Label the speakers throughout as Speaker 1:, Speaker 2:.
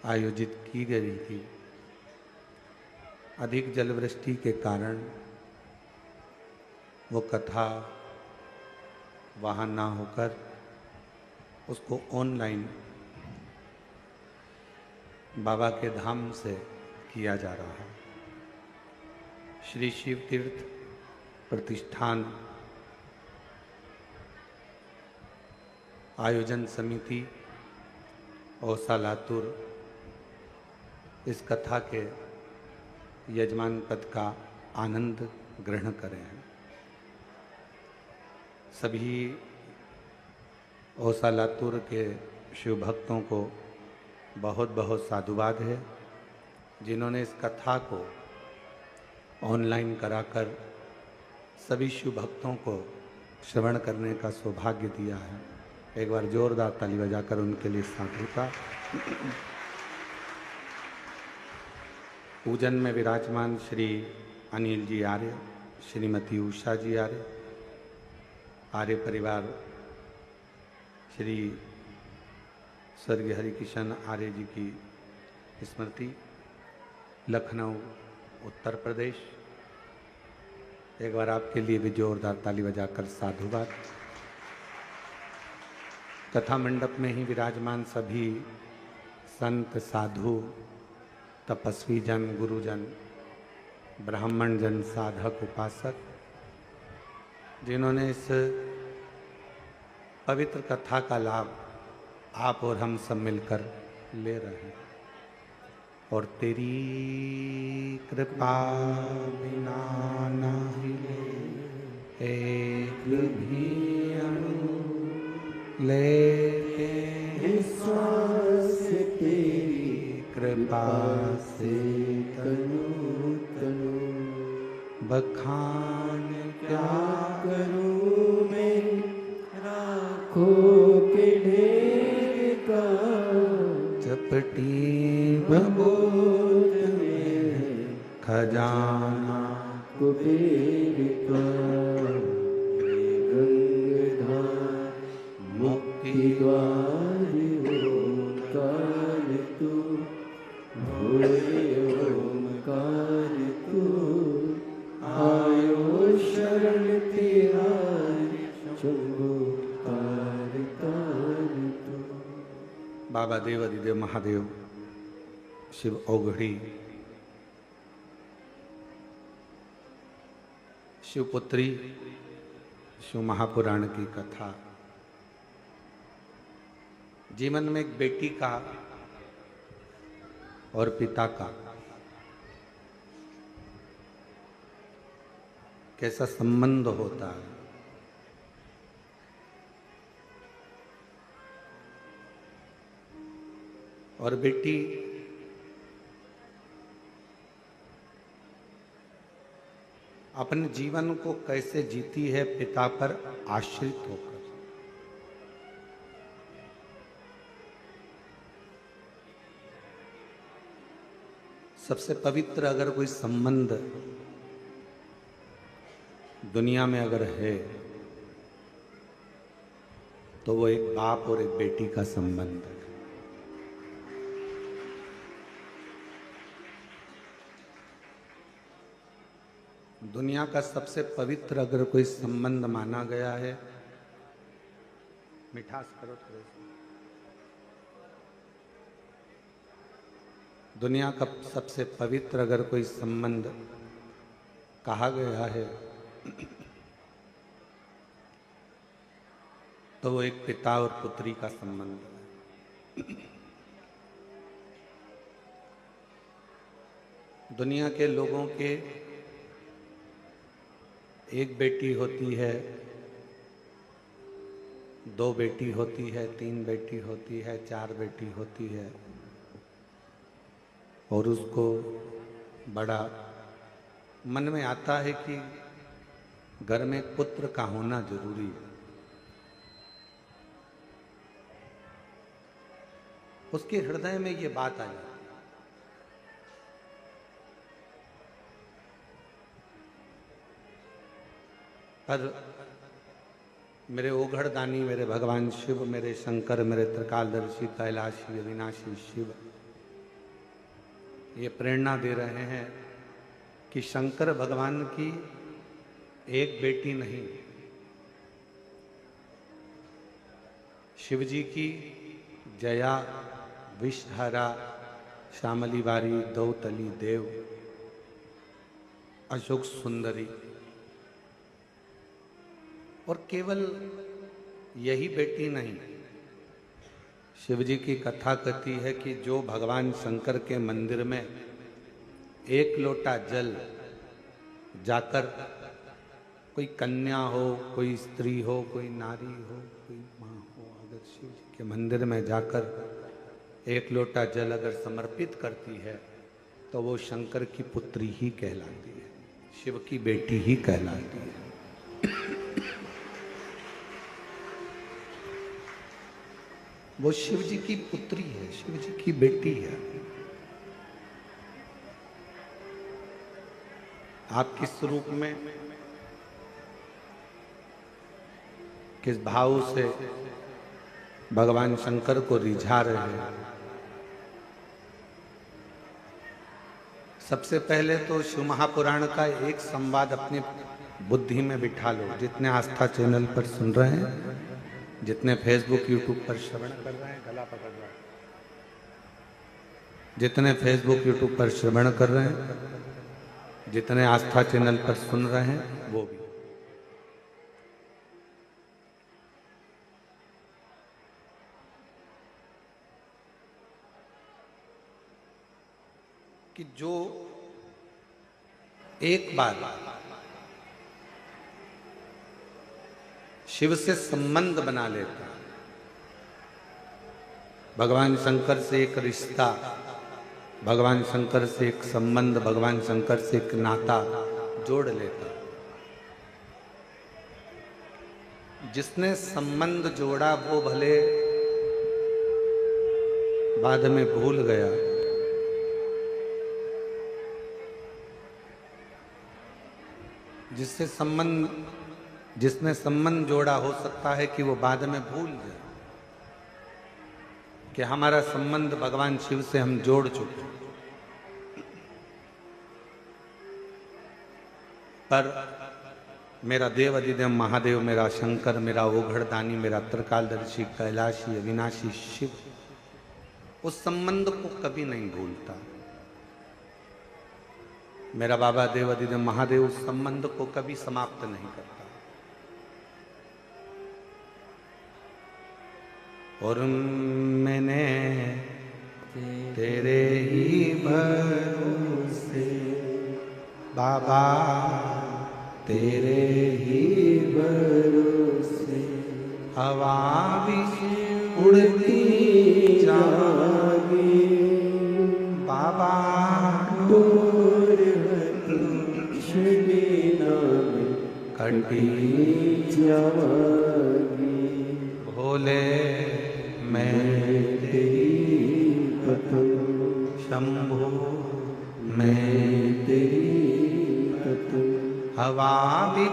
Speaker 1: आयोजित की गई थी। अधिक जलवृष्टि के कारण वो कथा वहाँ ना होकर उसको ऑनलाइन बाबा के धाम से किया जा रहा है। श्री शिव तीर्थ प्रतिष्ठान आयोजन समिति औसा लातूर इस कथा के यजमान पद का आनंद ग्रहण करें हैं। सभी औसा लातूर के शिव भक्तों को बहुत बहुत साधुवाद है, जिन्होंने इस कथा को ऑनलाइन कराकर सभी शिव भक्तों को श्रवण करने का सौभाग्य दिया है। एक बार जोरदार ताली बजाकर उनके लिए साधु का। पूजन में विराजमान श्री अनिल जी आर्य, श्रीमती उषा जी आर्य, आर्य परिवार श्री स्वर्गीय हरिकिशन आर्य जी की स्मृति, लखनऊ उत्तर प्रदेश। एक बार आपके लिए भी जोरदार ताली बजाकर साधुवाद। कथा मंडप में ही विराजमान सभी संत, साधु, तपस्वी जन, गुरुजन, ब्राह्मण जन, साधक, उपासक, जिन्होंने इस पवित्र कथा का लाभ आप और हम सब मिलकर ले रहे हैं। और तेरी कृपा बिना नहीं एक भी अणु लेते हैं श्वास, तेरी कृपा से तनु तनु बखान क्या करूं मैं राखों के ढेर का, चपटी भगोत में खजाना कुबेर का, गंगाधार मुक्ति द्वार ओंकार तू, भोले ओंकार तू, आयो शरण तिहारी शंभो तार तार तू। बाबा देव अधिदेव महादेव शिव औघड़ी शिवपुत्री शिव महापुराण की कथा जीवन में एक बेटी का और पिता का कैसा संबंध होता है। और बेटी अपने जीवन को कैसे जीती है पिता पर आश्रित होकर। सबसे पवित्र अगर कोई संबंध दुनिया में अगर है तो वो एक बाप और एक बेटी का संबंध है। दुनिया का सबसे पवित्र अगर कोई संबंध माना गया है, मिठास करो थोड़े से, दुनिया का सबसे पवित्र अगर कोई संबंध कहा गया है तो वो एक पिता और पुत्री का संबंध है। दुनिया के लोगों के एक बेटी होती है, दो बेटी होती है, तीन बेटी होती है, चार बेटी होती है, और उसको बड़ा मन में आता है कि घर में पुत्र का होना जरूरी है। उसके हृदय में ये बात आ जाती है। पर मेरे ओघड़ दानी, मेरे भगवान शिव, मेरे शंकर, मेरे त्रिकालदर्शी, कैलाशी, अविनाशी शिव ये प्रेरणा दे रहे हैं कि शंकर भगवान की एक बेटी नहीं, शिव जी की जया, विषहरा, श्यामली बारी, दौतली देव, अशोक सुंदरी, और केवल यही बेटी नहीं, शिव जी की कथा कहती है कि जो भगवान शंकर के मंदिर में एक लोटा जल जाकर कोई कन्या हो, कोई स्त्री हो, कोई नारी हो, कोई माँ हो, अगर शिव जी के मंदिर में जाकर एक लोटा जल अगर समर्पित करती है तो वो शंकर की पुत्री ही कहलाती है, शिव की बेटी ही कहलाती है। वो शिव जी की पुत्री है, शिव जी की बेटी है। आप किस रूप में, किस भाव से भगवान शंकर को रिझा रहे हैं? सबसे पहले तो शिव महापुराण का एक संवाद अपनी बुद्धि में बिठा लो। जितने आस्था चैनल पर सुन रहे हैं, जितने फेसबुक यूट्यूब पर श्रवण कर रहे हैं, गला पकड़ रहे हैं, जितने फेसबुक यूट्यूब पर श्रवण कर रहे हैं, जितने आस्था चैनल पर सुन रहे हैं, वो भी कि जो एक बार शिव से संबंध बना लेता, भगवान शंकर से एक रिश्ता, भगवान शंकर से एक संबंध, भगवान शंकर से एक नाता जोड़ लेता, जिसने संबंध जोड़ा वो भले बाद में भूल गया, जिसने संबंध जोड़ा, हो सकता है कि वो बाद में भूल जाए कि हमारा संबंध भगवान शिव से हम जोड़ चुके। पर मेरा देव अधिदेव महादेव, मेरा शंकर, मेरा ओघड़दानी, मेरा त्रिकालदर्शी, कैलाशी, अविनाशी शिव उस संबंध को कभी नहीं भूलता। मेरा बाबा देव अधिदेव महादेव उस संबंध को कभी समाप्त नहीं करता। और मैंने तेरे ही भरोसे बाबा, तेरे ही भरोसे हवा भी उड़ती जागी बाबा, कटी जागी भोले मैं तेरी पतंग, शंभो मैं तेरी पतंग, हवा भी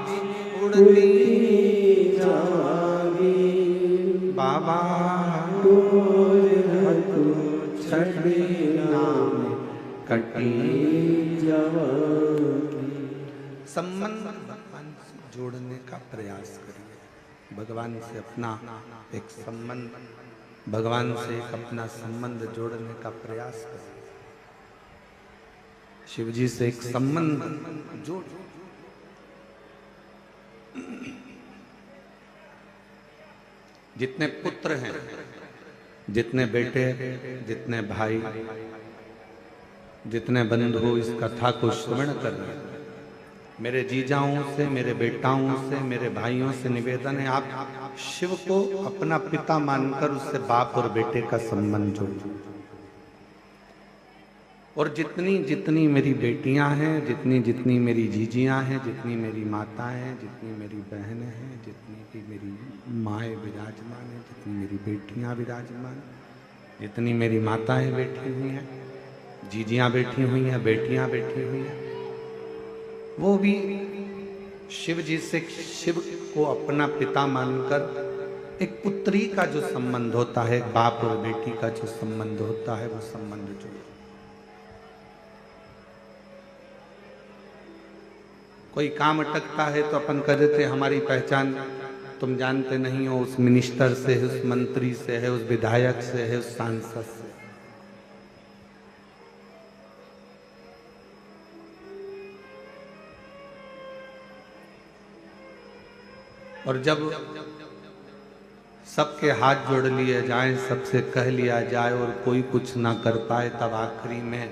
Speaker 1: उड़ती जागी बाबा, छड़ी नाम कटी जागी। संबंध भगवान से जोड़ने का प्रयास करिए, भगवान से अपना एक संबंध, भगवान से एक अपना संबंध जोड़ने का प्रयास करिए। शिव जी से एक संबंध जोड़, जितने पुत्र हैं, जितने बेटे, जितने भाई, जितने बंधु इस कथा को श्रवण कर रहे हैं, मेरे जीजाओं से, मेरे बेटाओं से, मेरे भाइयों से निवेदन है, आप शिव को अपना पिता मानकर उससे बाप और बेटे का संबंध जोड़ो। और जितनी जितनी मेरी बेटियां हैं, जितनी जितनी मेरी जीजियां हैं, जितनी मेरी माताएं हैं, जितनी मेरी बहनें हैं, जितनी भी मेरी माएँ विराजमान हैं, जितनी मेरी बेटियां विराजमान, जितनी मेरी माताएं बैठी हुई हैं, जीजियां बैठी हुई हैं, बेटियां बैठी हुई हैं, वो भी शिव जी से, शिव को अपना पिता मानकर एक पुत्री का जो संबंध होता है, बाप और बेटी का जो संबंध होता है, वो संबंध जोड़ो। कोई काम अटकता है तो अपन कह देते हमारी पहचान तुम जानते नहीं हो, उस मिनिस्टर से है, उस मंत्री से है, उस विधायक से है, उस सांसद से। और जब सबके हाथ जोड़ लिए जाएं, सबसे कह लिया जाए और कोई कुछ ना कर पाए, तब आखिरी में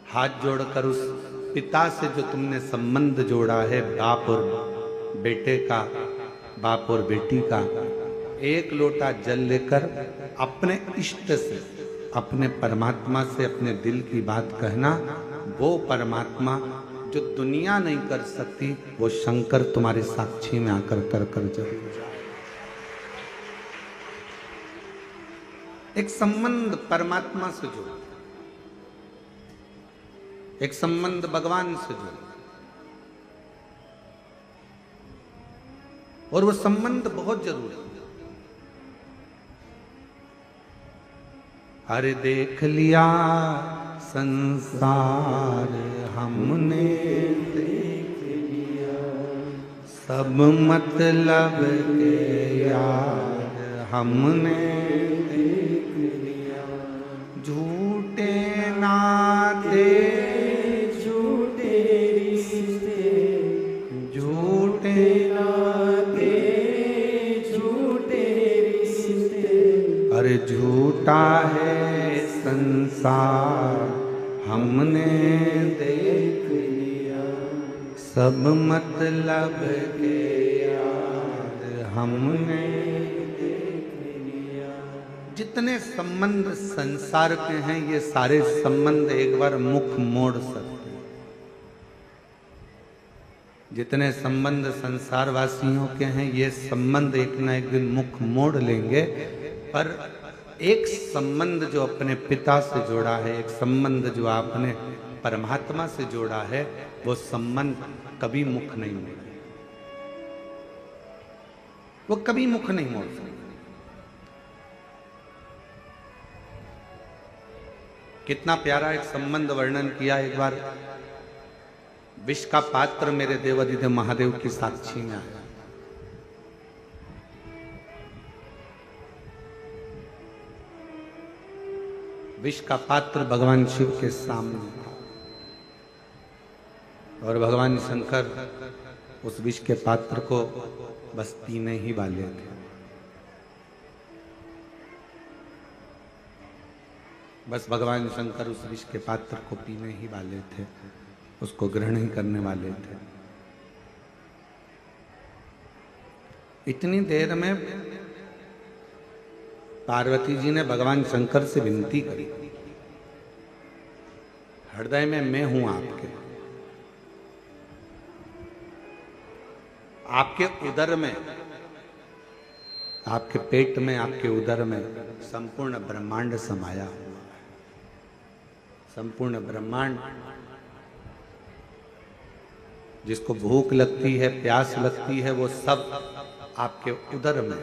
Speaker 1: हाथ जोड़कर उस पिता से जो तुमने संबंध जोड़ा है, बाप और बेटे का, बाप और बेटी का, एक लोटा जल लेकर अपने इष्ट से, अपने परमात्मा से अपने दिल की बात कहना। वो परमात्मा जो दुनिया नहीं कर सकती, वो शंकर तुम्हारे साक्षी में आकर कर कर जरूर जाए। एक संबंध परमात्मा से जोड़ो, एक संबंध भगवान से जोड़ो, और वो संबंध बहुत जरूरी है। अरे देख लिया संसार हमने, देख लिया सब मतलब के यार हमने, देख लिया झूठे नाते, झूठे रिश्ते, झूठे नाते, झूठे रिश्ते, अरे झूठा है संसार हमने देख लिया, सब मतलब के यार हमने देख लिया। जितने संबंध संसार के हैं, ये सारे संबंध एक बार मुख मोड़ सकते हैं। जितने संबंध संसार वासियों के हैं, ये संबंध एक ना एक दिन मुख मोड़ लेंगे। पर एक संबंध जो अपने पिता से जोड़ा है, एक संबंध जो आपने परमात्मा से जोड़ा है, वो संबंध कभी मुख नहीं मोड़े, वो कभी मुख नहीं मोड़ सकते। कितना प्यारा एक संबंध वर्णन किया एक बार। विष का पात्र मेरे देवाधिदेव महादेव की साक्षी में आया। विष का पात्र भगवान शिव के सामने था और भगवान शंकर उस विष के पात्र को बस पीने ही वाले थे। बस भगवान शंकर उस विष के पात्र को पीने ही वाले थे, उसको ग्रहण ही करने वाले थे। इतनी देर में पार्वती जी ने भगवान शंकर से विनती करी, हृदय में मैं हूं आपके, आपके उदर में, आपके पेट में, आपके उदर में संपूर्ण ब्रह्मांड समाया हुआ है। संपूर्ण ब्रह्मांड, जिसको भूख लगती है, प्यास लगती है, वो सब आपके उदर में।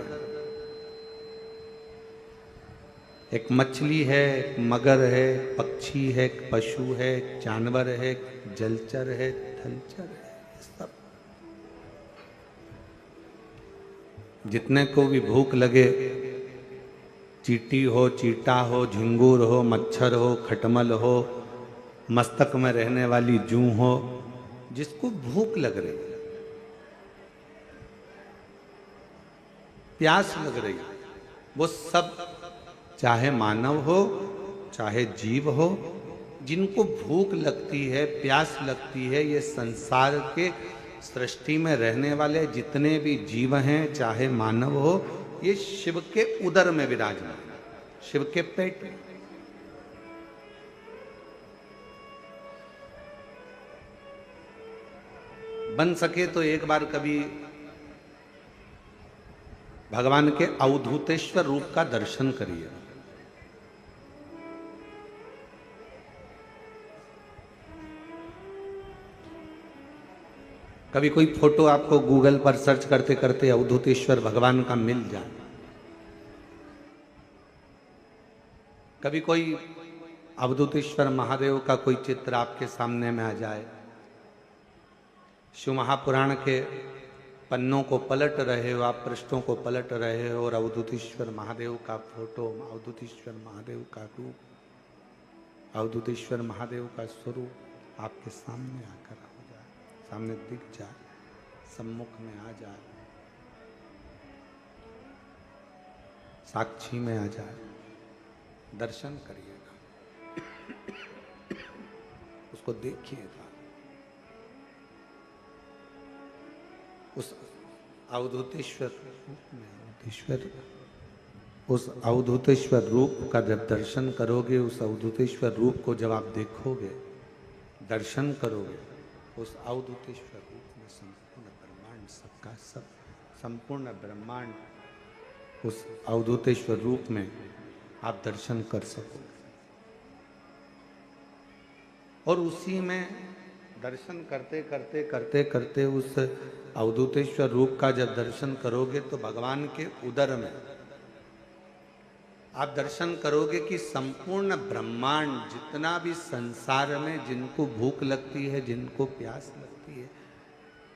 Speaker 1: एक मछली है, एक मगर है, पक्षी है, एक पशु है, एक जानवर है, एक जलचर है, थलचर है, सब जितने को भी भूख लगे, चींटी हो, चीटा हो, झिंगुर हो, मच्छर हो, खटमल हो, मस्तक में रहने वाली जूं हो, जिसको भूख लग रही, प्यास लग रही, वो सब, चाहे मानव हो चाहे जीव हो, जिनको भूख लगती है, प्यास लगती है, ये संसार के सृष्टि में रहने वाले जितने भी जीव हैं, चाहे मानव हो, ये शिव के उदर में विराजमान, शिव के पेट में। बन सके तो एक बार कभी भगवान के अवधूतेश्वर रूप का दर्शन करिए। कभी कोई फोटो आपको गूगल पर सर्च करते करते अवधूतेश्वर भगवान का मिल जाए, कभी कोई अवधूतेश्वर महादेव का कोई चित्र आपके सामने में आ जाए, शिव महापुराण के पन्नों को पलट रहे हो आप, पृष्ठों को पलट रहे हो और अवधूतेश्वर महादेव का फोटो, अवधूतेश्वर महादेव का रूप, अवधूतेश्वर महादेव का स्वरूप आपके सामने आकर हो जाए, सामने दिख जाए, सम्मुख में आ जाए, साक्षी में आ जाए, दर्शन करिएगा, उसको देखिएगा। उस अवधूतेश्वर उस अवधूतेश्वर रूप का जब दर्शन करोगे, उस अवधूतेश्वर रूप को जब आप देखोगे, दर्शन करोगे, उस अवधूतेश्वर रूप में संपूर्ण ब्रह्मांड, सबका सब संपूर्ण ब्रह्मांड उस अवधूतेश्वर रूप में आप दर्शन कर सकोगे। और उसी में दर्शन करते करते करते करते उस अवधूतेश्वर रूप का जब दर्शन करोगे तो भगवान के उदर में आप दर्शन करोगे कि संपूर्ण ब्रह्मांड, जितना भी संसार में जिनको भूख लगती है, जिनको प्यास लगती है,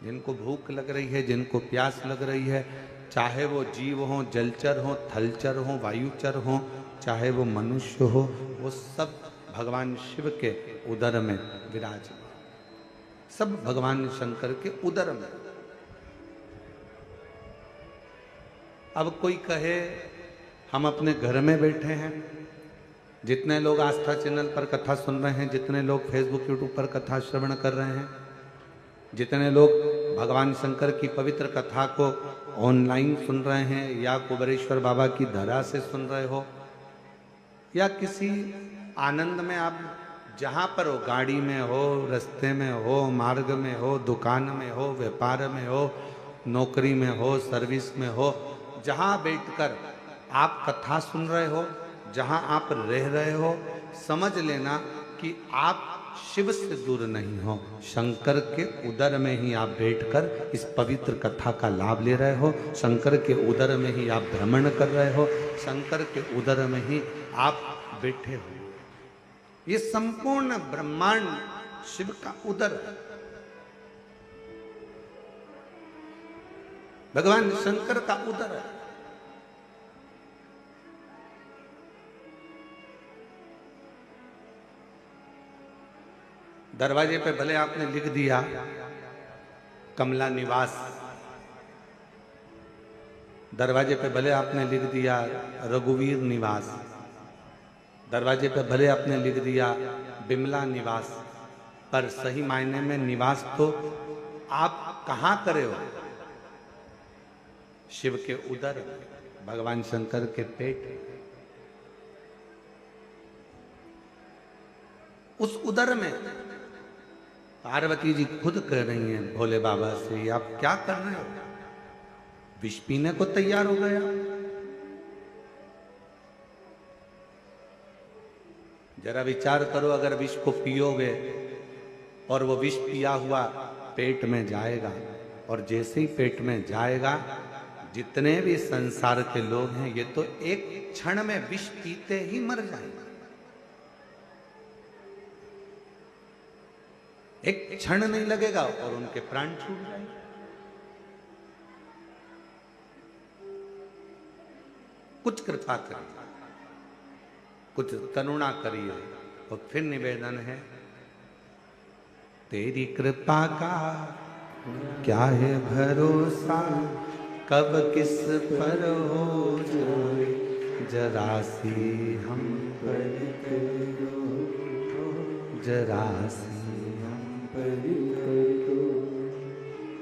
Speaker 1: जिनको भूख लग रही है, जिनको प्यास लग रही है, चाहे वो जीव हो, जलचर हो, थलचर हो, वायुचर हो, चाहे वो मनुष्य हो, वो सब भगवान शिव के उदर में विराजमान, सब भगवान शंकर के उदर में। अब कोई कहे हम अपने घर में बैठे हैं, जितने लोग आस्था चैनल पर कथा सुन रहे हैं, जितने लोग फेसबुक यूट्यूब पर कथा श्रवण कर रहे हैं, जितने लोग भगवान शंकर की पवित्र कथा को ऑनलाइन सुन रहे हैं या कुबेरेश्वर बाबा की धरा से सुन रहे हो या किसी आनंद में आप जहाँ पर हो, गाड़ी में हो, रास्ते में हो, मार्ग में हो, दुकान में हो, व्यापार में हो, नौकरी में हो, सर्विस में हो, जहाँ बैठकर आप कथा सुन रहे हो, जहाँ आप रह रहे हो, समझ लेना कि आप शिव से दूर नहीं हो, शंकर के उदर में ही आप बैठकर इस पवित्र कथा का लाभ ले रहे हो, शंकर के उदर में ही आप भ्रमण कर रहे हो, शंकर के उदर में ही आप बैठे हो। ये संपूर्ण ब्रह्मांड शिव का उदर है, भगवान शंकर का उदर है। दरवाजे पे भले आपने लिख दिया कमला निवास, दरवाजे पे भले आपने लिख दिया रघुवीर निवास, दरवाजे पे भले आपने लिख दिया बिमला निवास, पर सही मायने में निवास तो आप कहां करे हो? शिव के उदर, भगवान शंकर के पेट। उस उदर में पार्वती जी खुद कह रही हैं भोले बाबा से, आप क्या कर रहे हो? विष पीने को तैयार हो गया। जरा विचार करो, अगर विष को पियोगे और वो विष पिया हुआ पेट में जाएगा, और जैसे ही पेट में जाएगा, जितने भी संसार के लोग हैं ये तो एक क्षण में विष पीते ही मर जाएंगे, एक क्षण नहीं लगेगा और उनके प्राण छूट जाएंगे। कुछ कृपा करिए, कुछ करुणा करिए। और फिर निवेदन है, तेरी कृपा का क्या है भरोसा, कब किस पर हो जाए, जरा सी हम पर करो, जरा सी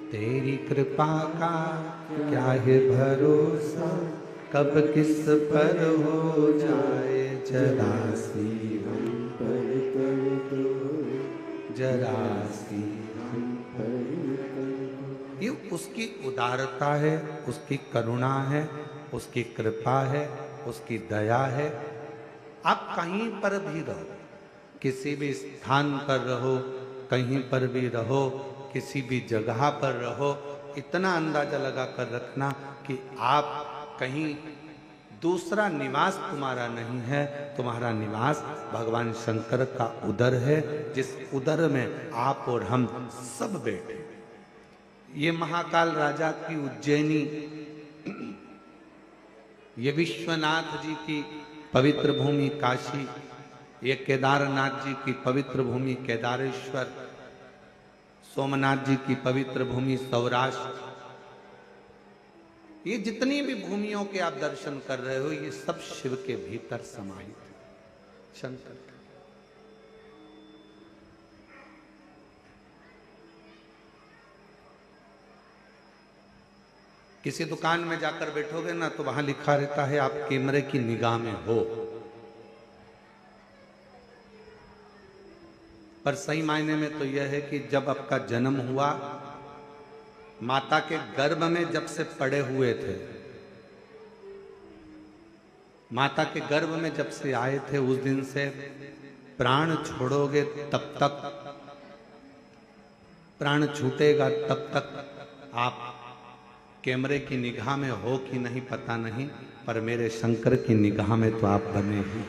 Speaker 1: तेरी कृपा का क्या है भरोसा, कब किस पर हो जाए, जरा सी हम पर कर दो, जरा सी हम पर कर दो। ये उसकी उदारता है, उसकी करुणा है, उसकी कृपा है, उसकी दया है। आप कहीं पर भी रहो, किसी भी स्थान पर रहो, कहीं पर भी रहो, किसी भी जगह पर रहो, इतना अंदाजा लगा कर रखना कि आप कहीं दूसरा निवास तुम्हारा नहीं है, तुम्हारा निवास भगवान शंकर का उदर है, जिस उदर में आप और हम सब बैठे। ये महाकाल राजा की उज्जैनी, ये विश्वनाथ जी की पवित्र भूमि काशी, ये केदारनाथ जी की पवित्र भूमि केदारेश्वर, सोमनाथ जी की पवित्र भूमि सौराष्ट्र, ये जितनी भी भूमियों के आप दर्शन कर रहे हो ये सब शिव के भीतर समाहित है। शंकर किसी दुकान में जाकर बैठोगे ना तो वहां लिखा रहता है आप कैमरे की निगाह में हो, पर सही मायने में तो यह है कि जब आपका जन्म हुआ, माता के गर्भ में जब से पड़े हुए थे, माता के गर्भ में जब से आए थे, उस दिन से प्राण छोड़ोगे तब तक, प्राण छूटेगा तब तक आप कैमरे की निगाह में हो कि नहीं पता नहीं, पर मेरे शंकर की निगाह में तो आप बने ही,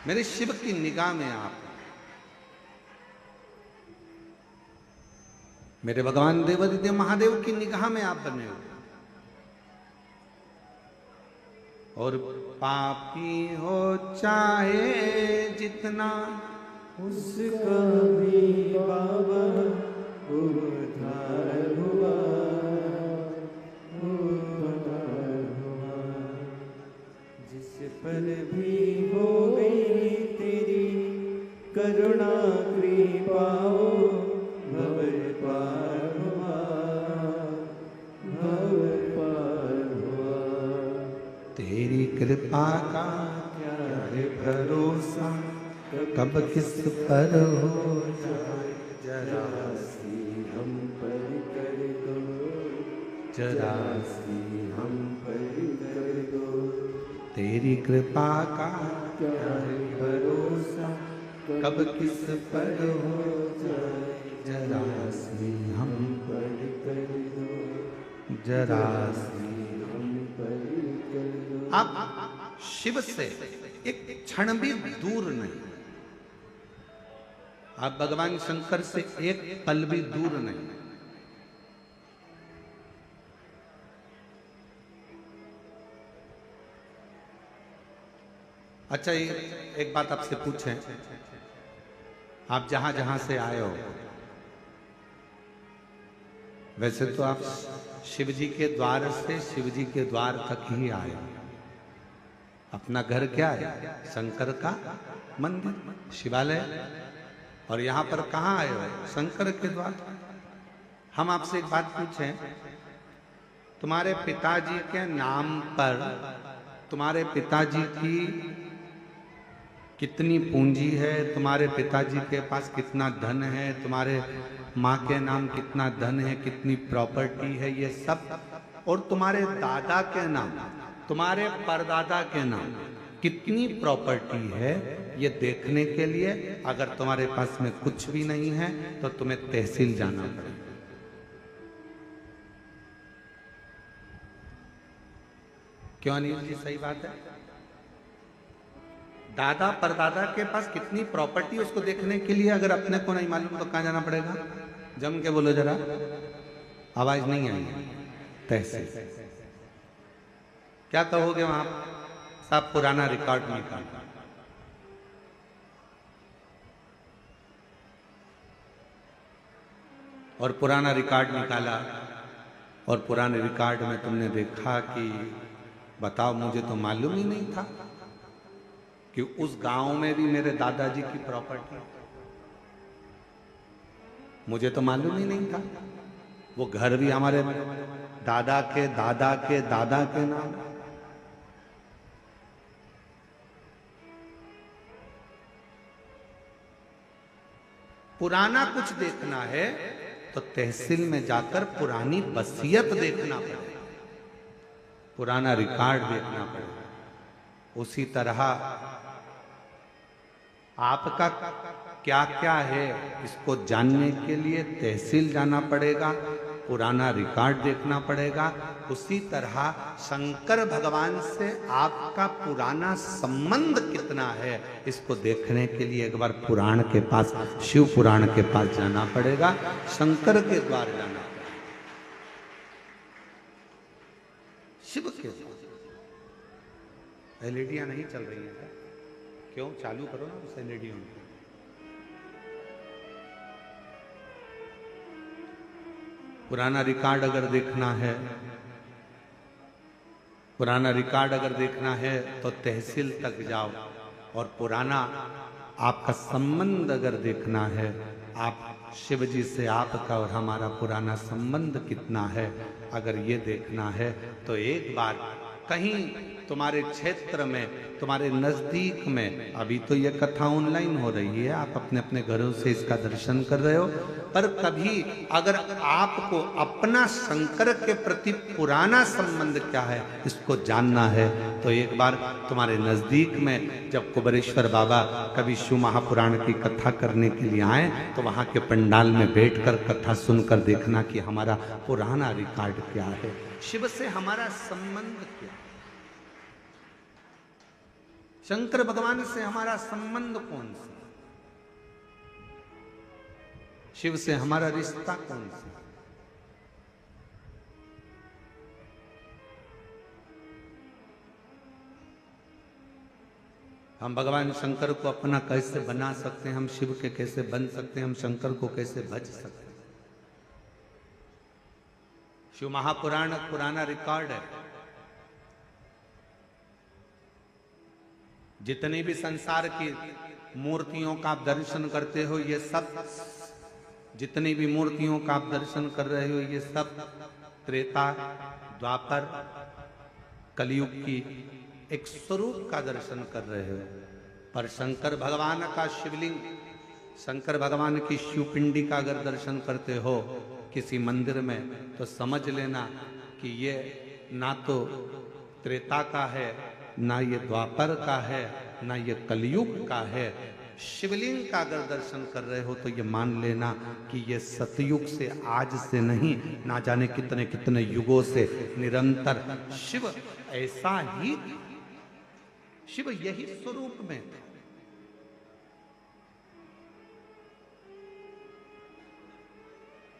Speaker 1: मेरे शिव की निगाह में आप, मेरे भगवान देवादिदेव महादेव की निगाह में आप बने हो। और पापी हो चाहे जितना
Speaker 2: उसका भी बाबा उद्धार हुआ, उद्धार हुआ। जिस पर भी हो गई तेरी करुणा कृपा, भवर पार हुआ, भवर पार हुआ।
Speaker 1: तेरी कृपा का क्या है भरोसा, कब किस पर हो जाए, जरा
Speaker 2: सी हम पर कर दो,
Speaker 1: जरा
Speaker 2: सी हम पर कर दो।
Speaker 1: तेरी कृपा का
Speaker 2: क्या है भरोसा,
Speaker 1: कब किस पर हो
Speaker 2: जाए,
Speaker 1: जरा सी हम
Speaker 2: पर कर दो,
Speaker 1: जरा
Speaker 2: सी हम पर कर दो।
Speaker 1: आप शिव से एक क्षण भी दूर नहीं, आप भगवान शंकर से एक पल भी दूर नहीं। अच्छा, एक बात आपसे पूछें, आप जहां जहां से आए हो, वैसे तो आप शिव जी के द्वार से शिव जी के द्वार तक ही आए हो। अपना घर क्या है? शंकर का मंदिर, शिवालय। और यहां पर कहां आए हो? शंकर के द्वार। हम आपसे एक बात पूछें, तुम्हारे पिताजी के नाम पर तुम्हारे पिताजी की कितनी पूंजी है, तुम्हारे पिताजी के पास कितना धन है, तुम्हारे माँ के नाम कितना धन है, कितनी प्रॉपर्टी है, ये सब, और तुम्हारे दादा के नाम, तुम्हारे परदादा के नाम कितनी प्रॉपर्टी है, ये देखने के लिए अगर तुम्हारे पास में कुछ भी नहीं है तो तुम्हें तहसील जाना पड़ेगा। क्यों अनिल जी? सही बात है। दादा परदादा के पास कितनी प्रॉपर्टी, उसको देखने के लिए अगर अपने को नहीं मालूम तो कहां जाना पड़ेगा? जम के बोलो जरा, आवाज नहीं आई। तहसील। क्या कहोगे वहां? साहब पुराना रिकॉर्ड निकाल। और पुराना रिकॉर्ड निकाला, और पुराने रिकॉर्ड में तुमने देखा कि बताओ, मुझे तो मालूम ही नहीं था कि उस गांव में भी मेरे दादाजी की प्रॉपर्टी, मुझे तो मालूम ही नहीं था। वो घर भी हमारे दादा के दादा के दादा के नाम। पुराना कुछ देखना है तो तहसील में जाकर पुरानी वसीयत देखना पड़ेगा, पुराना रिकॉर्ड देखना पड़ेगा। उसी तरह आपका क्या क्या है, इसको जानने के लिए तहसील जाना पड़ेगा, पुराना रिकॉर्ड देखना पड़ेगा। उसी तरह शंकर भगवान से आपका पुराना संबंध कितना है, इसको देखने के लिए एक बार पुराण के पास, शिव पुराण के पास जाना पड़ेगा, शंकर के द्वार जाना पड़ेगा, शिव के द्वार। एलईडियां नहीं चल रही है क्या? क्यों? चालू करो ना उस एलईडियों में। पुराना रिकॉर्ड अगर देखना है, पुराना रिकॉर्ड अगर देखना है तो तहसील तक जाओ, और पुराना आपका संबंध अगर देखना है, आप शिव जी से आपका और हमारा पुराना संबंध कितना है, अगर ये देखना है तो एक बार कहीं तुम्हारे क्षेत्र में, तुम्हारे नजदीक में, अभी तो ये कथा ऑनलाइन हो रही है, आप अपने अपने घरों से इसका दर्शन कर रहे हो, पर कभी अगर आपको अपना शंकर के प्रति पुराना संबंध क्या है इसको जानना है, तो एक बार तुम्हारे नजदीक में जब कुबेरेश्वर बाबा कभी शिव महापुराण की कथा करने के लिए आए, तो वहां के पंडाल में बैठकर कथा सुनकर देखना कि हमारा पुराना रिकॉर्ड क्या है, शिव से हमारा संबंध क्या है, शंकर भगवान से हमारा संबंध कौन सा, शिव से हमारा रिश्ता कौन सा। हम भगवान शंकर को अपना कैसे बना सकते हैं, हम शिव के कैसे बन सकते हैं, हम शंकर को कैसे भज सकते हैं। शिव महापुराण पुराना रिकॉर्ड है। जितनी भी संसार की मूर्तियों का आप दर्शन करते हो, ये सब, जितनी भी मूर्तियों का आप दर्शन कर रहे हो, ये सब त्रेता द्वापर कलयुग की एक स्वरूप का दर्शन कर रहे हो। पर शंकर भगवान का शिवलिंग, शंकर भगवान की शिवपिंडी का अगर दर्शन करते हो किसी मंदिर में, तो समझ लेना कि ये ना तो त्रेता का है, ना ये द्वापर का है, ना ये कलयुग का है। शिवलिंग का अगर दर्शन कर रहे हो तो ये मान लेना कि ये सतयुग से, आज से नहीं, ना जाने कितने कितने युगों से निरंतर शिव ऐसा ही, शिव यही स्वरूप में था।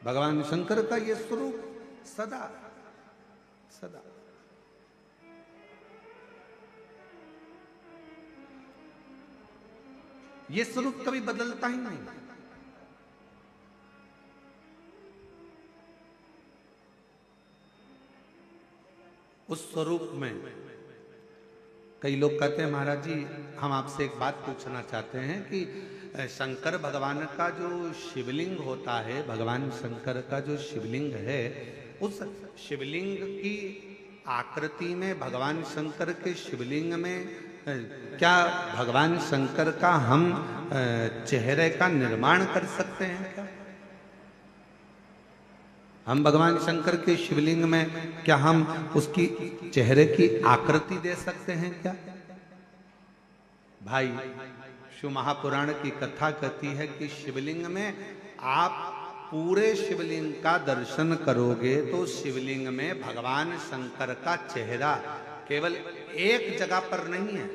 Speaker 1: भगवान शंकर का ये स्वरूप सदा सदा, ये स्वरूप कभी बदलता ही नहीं। उस स्वरूप में कई लोग कहते हैं, महाराज जी हम आपसे एक बात पूछना चाहते हैं कि शंकर भगवान का जो शिवलिंग होता है, भगवान शंकर का जो शिवलिंग है, उस शिवलिंग की आकृति में, भगवान शंकर के शिवलिंग में क्या भगवान शंकर का हम चेहरे का निर्माण कर सकते हैं क्या? हम भगवान शंकर के शिवलिंग में क्या हम उसकी चेहरे की आकृति दे सकते हैं क्या? भाई, शिव महापुराण की कथा कहती है कि शिवलिंग में आप पूरे शिवलिंग का दर्शन करोगे तो शिवलिंग में भगवान शंकर का चेहरा केवल एक जगह पर नहीं है।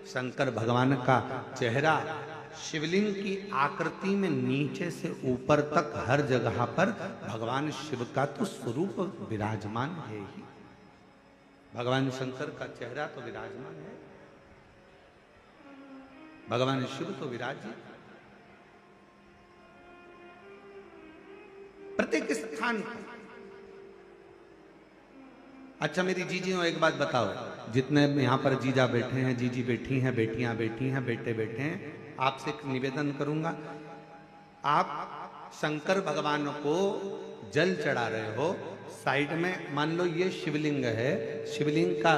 Speaker 1: शंकर भगवान का चेहरा शिवलिंग की आकृति में नीचे से ऊपर तक हर जगह पर भगवान शिव का तो स्वरूप विराजमान है ही। भगवान शंकर का चेहरा तो विराजमान है, भगवान शिव तो विराजित प्रत्येक स्थान पर। अच्छा मेरी जीजियों एक बात बताओ, जितने यहाँ पर जीजा बैठे हैं, जीजी बैठी हैं, बेटियां बैठी हैं, बेटे बैठे हैं, आपसे एक निवेदन करूंगा, आप शंकर भगवान को जल चढ़ा रहे हो, साइड में मान लो ये शिवलिंग है, शिवलिंग का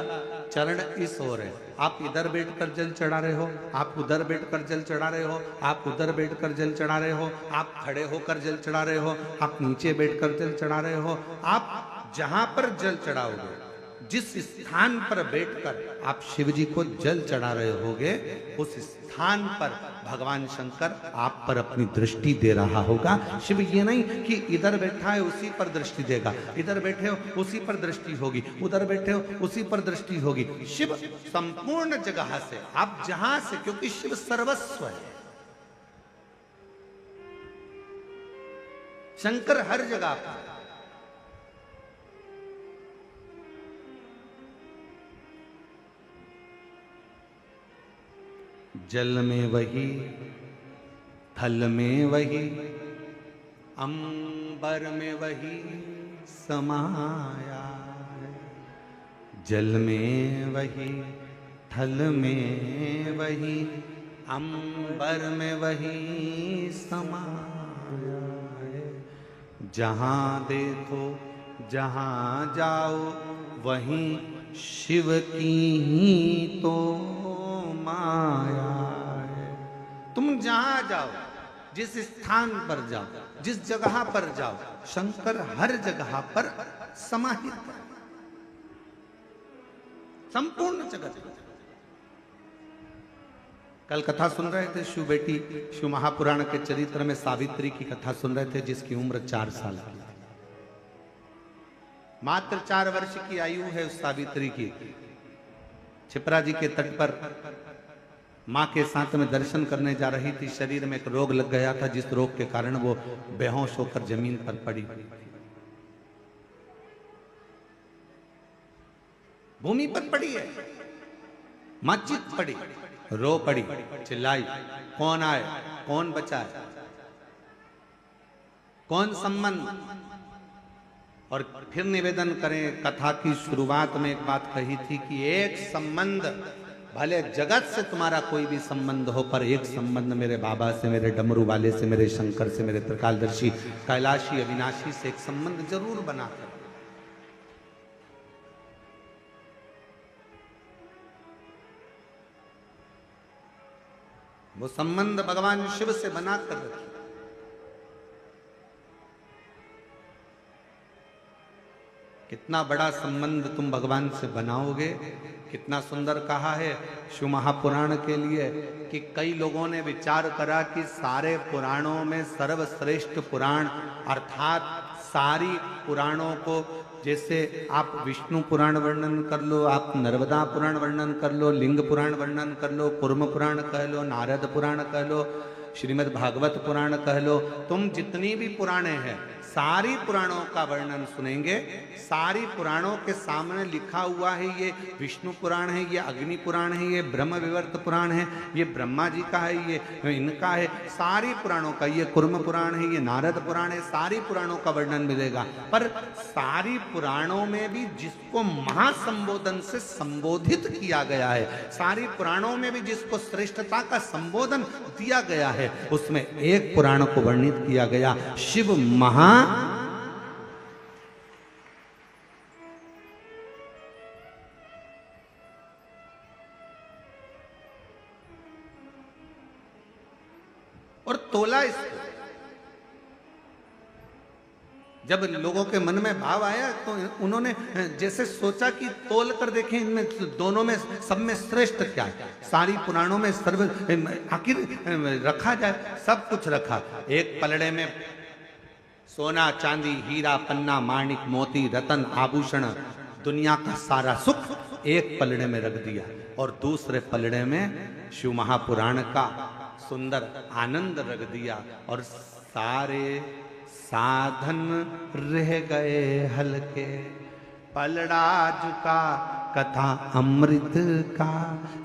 Speaker 1: चरण इस ओर है, आप इधर बैठकर जल चढ़ा रहे हो, आप उधर बैठकर जल चढ़ा रहे हो, आप उधर बैठकर जल चढ़ा रहे हो, आप खड़े होकर जल चढ़ा रहे हो, आप नीचे बैठकर जल चढ़ा रहे हो, आप जहां पर जल चढ़ाओगे जिस स्थान पर बैठकर आप शिव जी को जल चढ़ा रहे होगे, उस स्थान पर भगवान शंकर आप पर अपनी दृष्टि दे रहा होगा। शिव ये नहीं कि इधर बैठा है उसी पर दृष्टि देगा, इधर बैठे हो उसी पर दृष्टि होगी, उधर बैठे हो उसी पर दृष्टि होगी। शिव संपूर्ण जगह से, आप जहां से, क्योंकि शिव सर्वस्व है, शंकर हर जगह पर। जल में वही, थल में वही, अंबर में वही समाया है। जल में वही, थल में वही, अंबर में वही समाया है। जहाँ देखो जहाँ जाओ वहीं शिव की ही तो माया है। तुम जहां जाओ, जिस स्थान पर जाओ, जिस जगह पर जाओ, शंकर हर जगह पर समाहित है, संपूर्ण जगत। कल कथा सुन रहे थे शिव बेटी, शिव महापुराण के चरित्र में सावित्री की कथा सुन रहे थे, जिसकी उम्र 4 साल की, मात्र 4 वर्ष की आयु है उस सावित्री की। छिपरा जी के तट पर मां के साथ में दर्शन करने जा रही थी। शरीर में एक रोग लग गया था, जिस रोग के कारण वो बेहोश होकर जमीन पर पड़ी, भूमि पर पड़ी है। मां चित पड़ी, रो पड़ी, चिल्लाई, कौन आए, कौन बचाए, कौन संबंध। और फिर निवेदन करें, कथा की शुरुआत में एक बात कही थी कि एक संबंध, भले जगत से तुम्हारा कोई भी संबंध हो, पर एक संबंध मेरे बाबा से, मेरे डमरू वाले से, मेरे शंकर से, मेरे त्रिकालदर्शी कैलाशी अविनाशी से एक संबंध जरूर बना कर। वो संबंध भगवान शिव से बनाकर रखिए। कितना बड़ा संबंध तुम भगवान से बनाओगे। कितना सुंदर कहा है शिव महापुराण के लिए कि कई लोगों ने विचार करा कि सारे पुराणों में सर्वश्रेष्ठ पुराण, अर्थात सारी पुराणों को, जैसे आप विष्णु पुराण वर्णन कर लो, आप नर्मदा पुराण वर्णन कर लो, लिंग पुराण वर्णन कर लो, कूर्म पुराण कह लो, नारद पुराण कह लो, श्रीमद् भागवत पुराण कह लो, तुम जितनी भी पुराणे हैं सारी पुराणों का वर्णन सुनेंगे। सारी पुराणों के सामने लिखा हुआ है, ये विष्णु पुराण है, ये अग्नि पुराण है, ये ब्रह्म विवर्त पुराण है, ये ब्रह्मा जी का है, ये इनका है, सारी पुराणों का, ये कूर्म पुराण है, ये नारद पुराण है, सारी पुराणों का वर्णन मिलेगा। पर सारी पुराणों में भी जिसको महासंबोधन से संबोधित किया गया है, सारी पुराणों में भी जिसको श्रेष्ठता का संबोधन दिया गया है, उसमें एक पुराण को वर्णित किया गया, शिव महा और तोला इसको। जब लोगों के मन में भाव आया तो उन्होंने जैसे सोचा कि तोल कर देखें इनमें दोनों में, सब में श्रेष्ठ क्या है। सारी पुराणों में सर्व आखिर रखा जाए, सब कुछ रखा। एक पलड़े में सोना चांदी हीरा पन्ना माणिक मोती रतन आभूषण, दुनिया का सारा सुख एक पलड़े में रख दिया, और दूसरे पलड़े में शिव महापुराण का सुंदर आनंद रख दिया, और सारे साधन रह गए हल्के। पलड़ा झुका कथा अमृत का,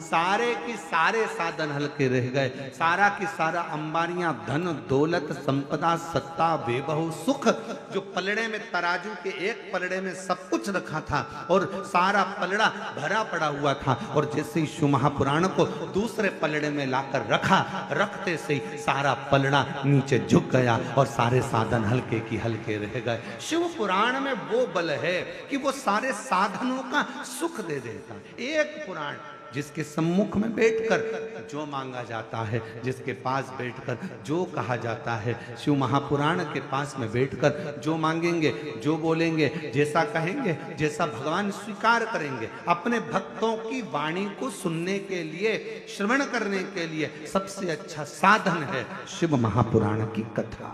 Speaker 1: सारे की सारे साधन हल्के रह गए। सारा की सारा अंबारियां, धन दौलत संपदा सत्ता वैभव सुख, जो पलड़े में तराजू के एक पलड़े में सब कुछ रखा था और सारा पलड़ा भरा पड़ा हुआ था, और जैसे ही शिव महापुराण को दूसरे पलड़े में लाकर रखा, रखते से ही सारा पलड़ा नीचे झुक गया और सारे साधन हल्के की हल्के रह गए। शिव पुराण में वो बल है कि वो सारे साधनों का सुख दे देता। एक पुराण जिसके सम्मुख में बैठकर जो मांगा जाता है, जिसके पास बैठकर जो कहा जाता है, शिव महापुराण के पास में बैठकर जो मांगेंगे, जो बोलेंगे, जैसा कहेंगे, जैसा भगवान स्वीकार करेंगे, अपने भक्तों की वाणी को सुनने के लिए, श्रवण करने के लिए सबसे अच्छा साधन है शिव महापुराण की कथा।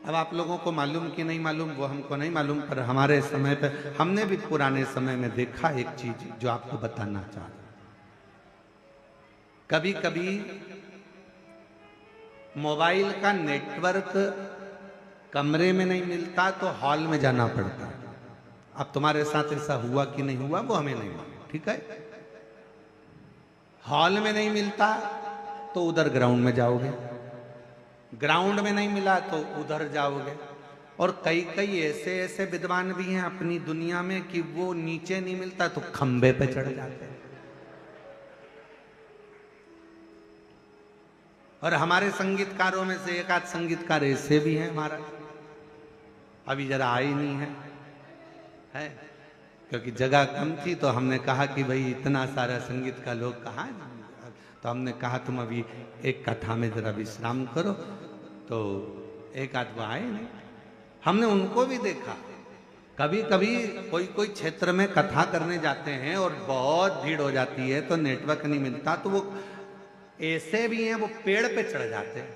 Speaker 1: अब आप लोगों को मालूम कि नहीं मालूम वो हमको नहीं मालूम, पर हमारे समय पे हमने भी पुराने समय में देखा एक चीज जो आपको बताना चाहता। कभी कभी मोबाइल का नेटवर्क कमरे में नहीं मिलता तो हॉल में जाना पड़ता। अब तुम्हारे साथ ऐसा हुआ कि नहीं हुआ वो हमें नहीं मालूम, ठीक है। हॉल में नहीं मिलता तो उधर ग्राउंड में जाओगे, ग्राउंड में नहीं मिला तो उधर जाओगे। और कई कई ऐसे ऐसे विद्वान भी हैं अपनी दुनिया में कि वो नीचे नहीं मिलता तो खंबे पे चढ़ जाते हैं। और हमारे संगीतकारों में से एक आध संगीतकार ऐसे भी हैं हमारा, अभी जरा आए नहीं है क्योंकि जगह कम थी तो हमने कहा कि भाई इतना सारा संगीत का लोग कहाँ है? तो हमने कहा तुम अभी एक कथा में जरा विश्राम करो, तो एक आध वो आए नहीं। हमने उनको भी देखा, कभी कभी कोई कोई क्षेत्र में कथा करने जाते हैं और बहुत भीड़ हो जाती है तो नेटवर्क नहीं मिलता, तो वो ऐसे भी हैं वो पेड़ पे चढ़ जाते हैं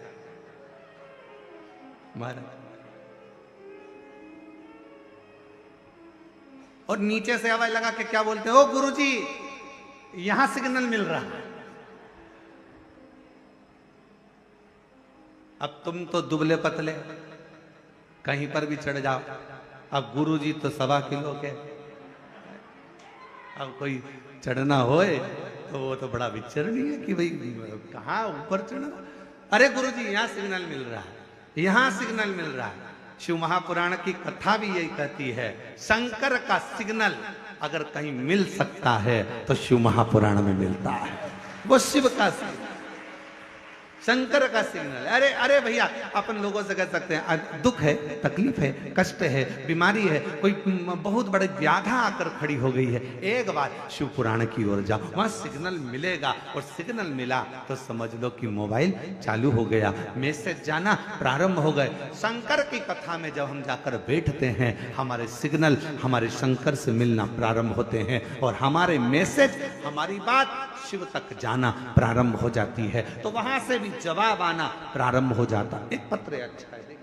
Speaker 1: महाराज, और नीचे से आवाज लगा के क्या बोलते हैं, ओ गुरुजी यहां सिग्नल मिल रहा है। अब तुम तो दुबले पतले कहीं पर भी चढ़ जाओ, अब गुरुजी तो 1.25 किलो के, अब कोई चढ़ना होए तो वो तो बड़ा विचरणीय है कि भाई कहाँ ऊपर चढ़ना। अरे गुरुजी यहाँ सिग्नल मिल रहा है, यहाँ सिग्नल मिल रहा है। शिव महापुराण की कथा भी यही कहती है, शंकर का सिग्नल अगर कहीं मिल सकता है तो शिव महापुराण में मिलता है। वो शिव का सिग्नल, शंकर का सिग्नल। अरे अरे भैया अपन लोगों से कह सकते हैं दुख है, तकलीफ है, कष्ट है, बीमारी है, कोई बहुत बड़े व्याधा आकर खड़ी हो गई है, एक बार शिव पुराण की ओर जाओ, वहां सिग्नल मिलेगा। और सिग्नल मिला तो समझ लो कि मोबाइल चालू हो गया, मैसेज जाना प्रारंभ हो गए। शंकर की कथा में जब हम जाकर बैठते हैं हमारे सिग्नल हमारे शंकर से मिलना प्रारंभ होते हैं और हमारे मैसेज, हमारी बात शिव तक जाना प्रारंभ हो जाती है, तो वहां से भी जवाब आना प्रारंभ हो जाता। एक पत्र अच्छा है, देखिए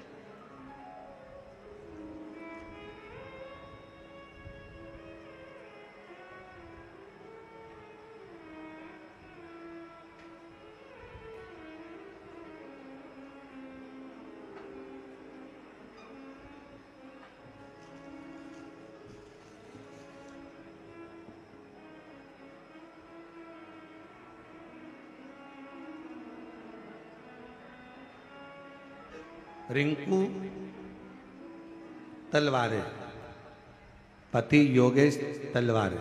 Speaker 1: रिंकू तलवारे, पति योगेश तलवारे,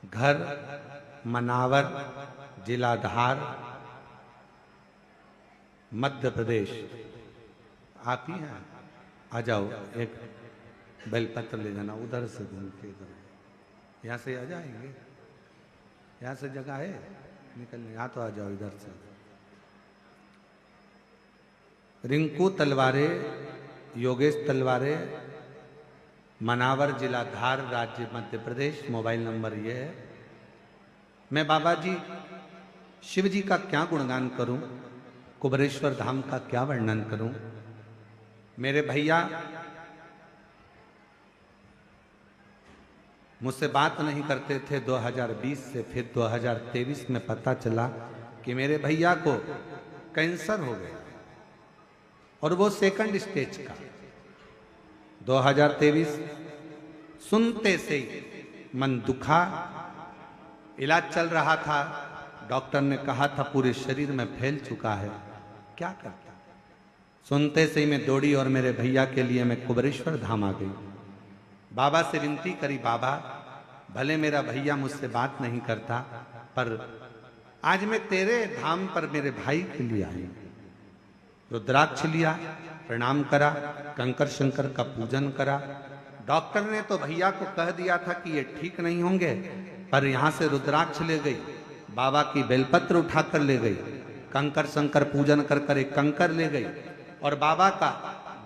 Speaker 1: घर मनावर, जिला धार, मध्य प्रदेश। आप ही हैं, आ जाओ, एक बेलपत्र ले जाना, उधर से घूम के इधर, यहाँ से आ जाएंगे, यहाँ से जगह है निकलने, यहाँ तो आ जाओ इधर से। रिंकू तलवारे, योगेश तलवारे, मनावर, जिला धार, राज्य मध्य प्रदेश। मोबाइल नंबर ये है। मैं बाबा जी शिव जी का क्या गुणगान करूं, कुबेरेश्वर धाम का क्या वर्णन करूं। मेरे भैया मुझसे बात नहीं करते थे 2020 से, फिर 2023 में पता चला कि मेरे भैया को कैंसर हो गया और वो सेकंड स्टेज का। 2023 सुनते से ही मन दुखा, इलाज चल रहा था, डॉक्टर ने कहा था पूरे शरीर में फैल चुका है, क्या करता। सुनते से ही मैं दौड़ी और मेरे भैया के लिए मैं कुबेरेश्वर धाम आ गई। बाबा से विनती करी, बाबा भले मेरा भैया मुझसे बात नहीं करता, पर आज मैं तेरे धाम पर मेरे भाई के लिए आई। रुद्राक्ष लिया, प्रणाम करा, कंकर शंकर का पूजन करा, डॉक्टर ने तो भैया को कह दिया था कि ये ठीक नहीं होंगे, पर यहां से रुद्राक्ष ले गई, बाबा की बेलपत्र उठाकर ले गई, कंकर शंकर पूजन कर कर एक कंकर ले गई और बाबा का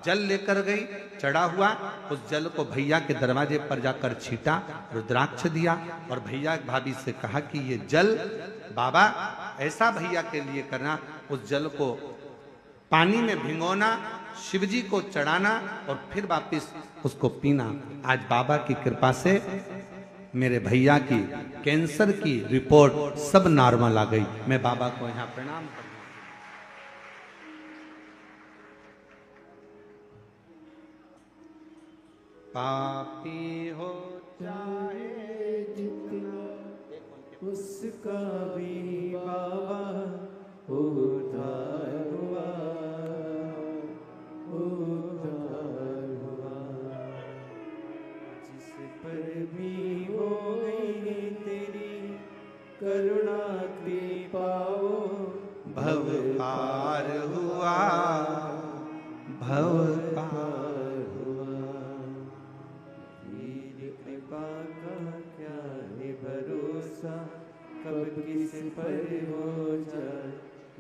Speaker 1: जल लेकर गई, चढ़ा हुआ। उस जल को भैया के दरवाजे पर जाकर छीटा, रुद्राक्ष दिया और भैया भाभी से कहा कि ये जल बाबा ऐसा भैया के लिए करना, उस जल को पानी में भिगोना, शिवजी को चढ़ाना और फिर वापिस उसको पीना। आज बाबा की कृपा से मेरे भैया की कैंसर की रिपोर्ट सब नॉर्मल आ गई। मैं बाबा को यहां प्रणाम करता हूं। पापी हो
Speaker 2: चाहे जितना उसका भी बाबा उद्धार हुआ, उद्धार हुआ। जिस पर भी हो गई तेरी करुणा कृपा,
Speaker 1: भव पार हुआ, भव पार
Speaker 2: हुआ। तेरी कृपा का क्या है भरोसा, कब किस पर हो जाए,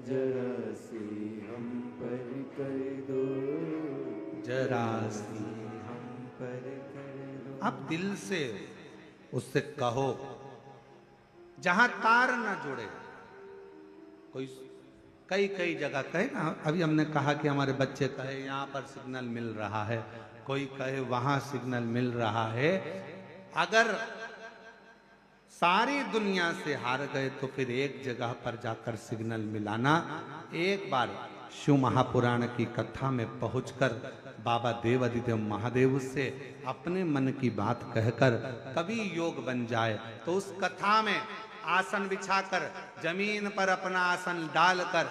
Speaker 2: जरा सी हम पर कर दो,
Speaker 1: जरा सी
Speaker 2: हम पर कर दो।
Speaker 1: आप दिल से उससे कहो, जहां तार ना जुड़े। कोई कई कई जगह कहे ना, अभी हमने कहा कि हमारे बच्चे कहे यहाँ पर सिग्नल मिल रहा है, कोई कहे वहां सिग्नल मिल रहा है। अगर सारी दुनिया से हार गए तो फिर एक जगह पर जाकर सिग्नल मिलाना। एक बार शिव महापुराण की कथा में पहुंचकर बाबा देव अधिदेव महादेव से अपने मन की बात कहकर कभी योग बन जाए तो उस कथा में आसन बिछाकर जमीन पर अपना आसन डालकर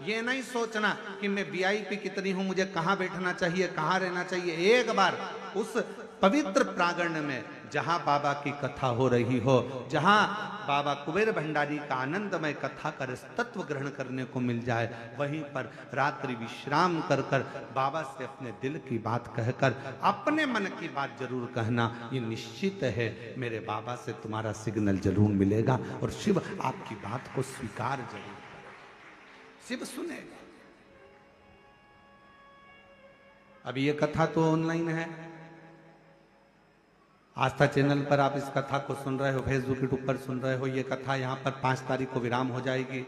Speaker 1: ये नहीं सोचना कि मैं वीआईपी कितनी हूं, मुझे कहां बैठना चाहिए, कहां रहना चाहिए। एक बार उस पवित्र प्रांगण में जहां बाबा की कथा हो रही हो, जहां बाबा कुबेर भंडारी का आनंदमय कथा कर तत्व ग्रहण करने को मिल जाए, वहीं पर रात्रि विश्राम कर कर बाबा से अपने दिल की बात कहकर अपने मन की बात जरूर कहना। ये निश्चित है मेरे बाबा से तुम्हारा सिग्नल जरूर मिलेगा और शिव आपकी बात को स्वीकार जरूर करेगा, शिव सुनेगा। अब ये कथा तो ऑनलाइन है, आस्था चैनल पर आप इस कथा को सुन रहे हो, फेसबुक यूट्यूब पर सुन रहे हो। ये कथा यहाँ पर 5 तारीख को विराम हो जाएगी।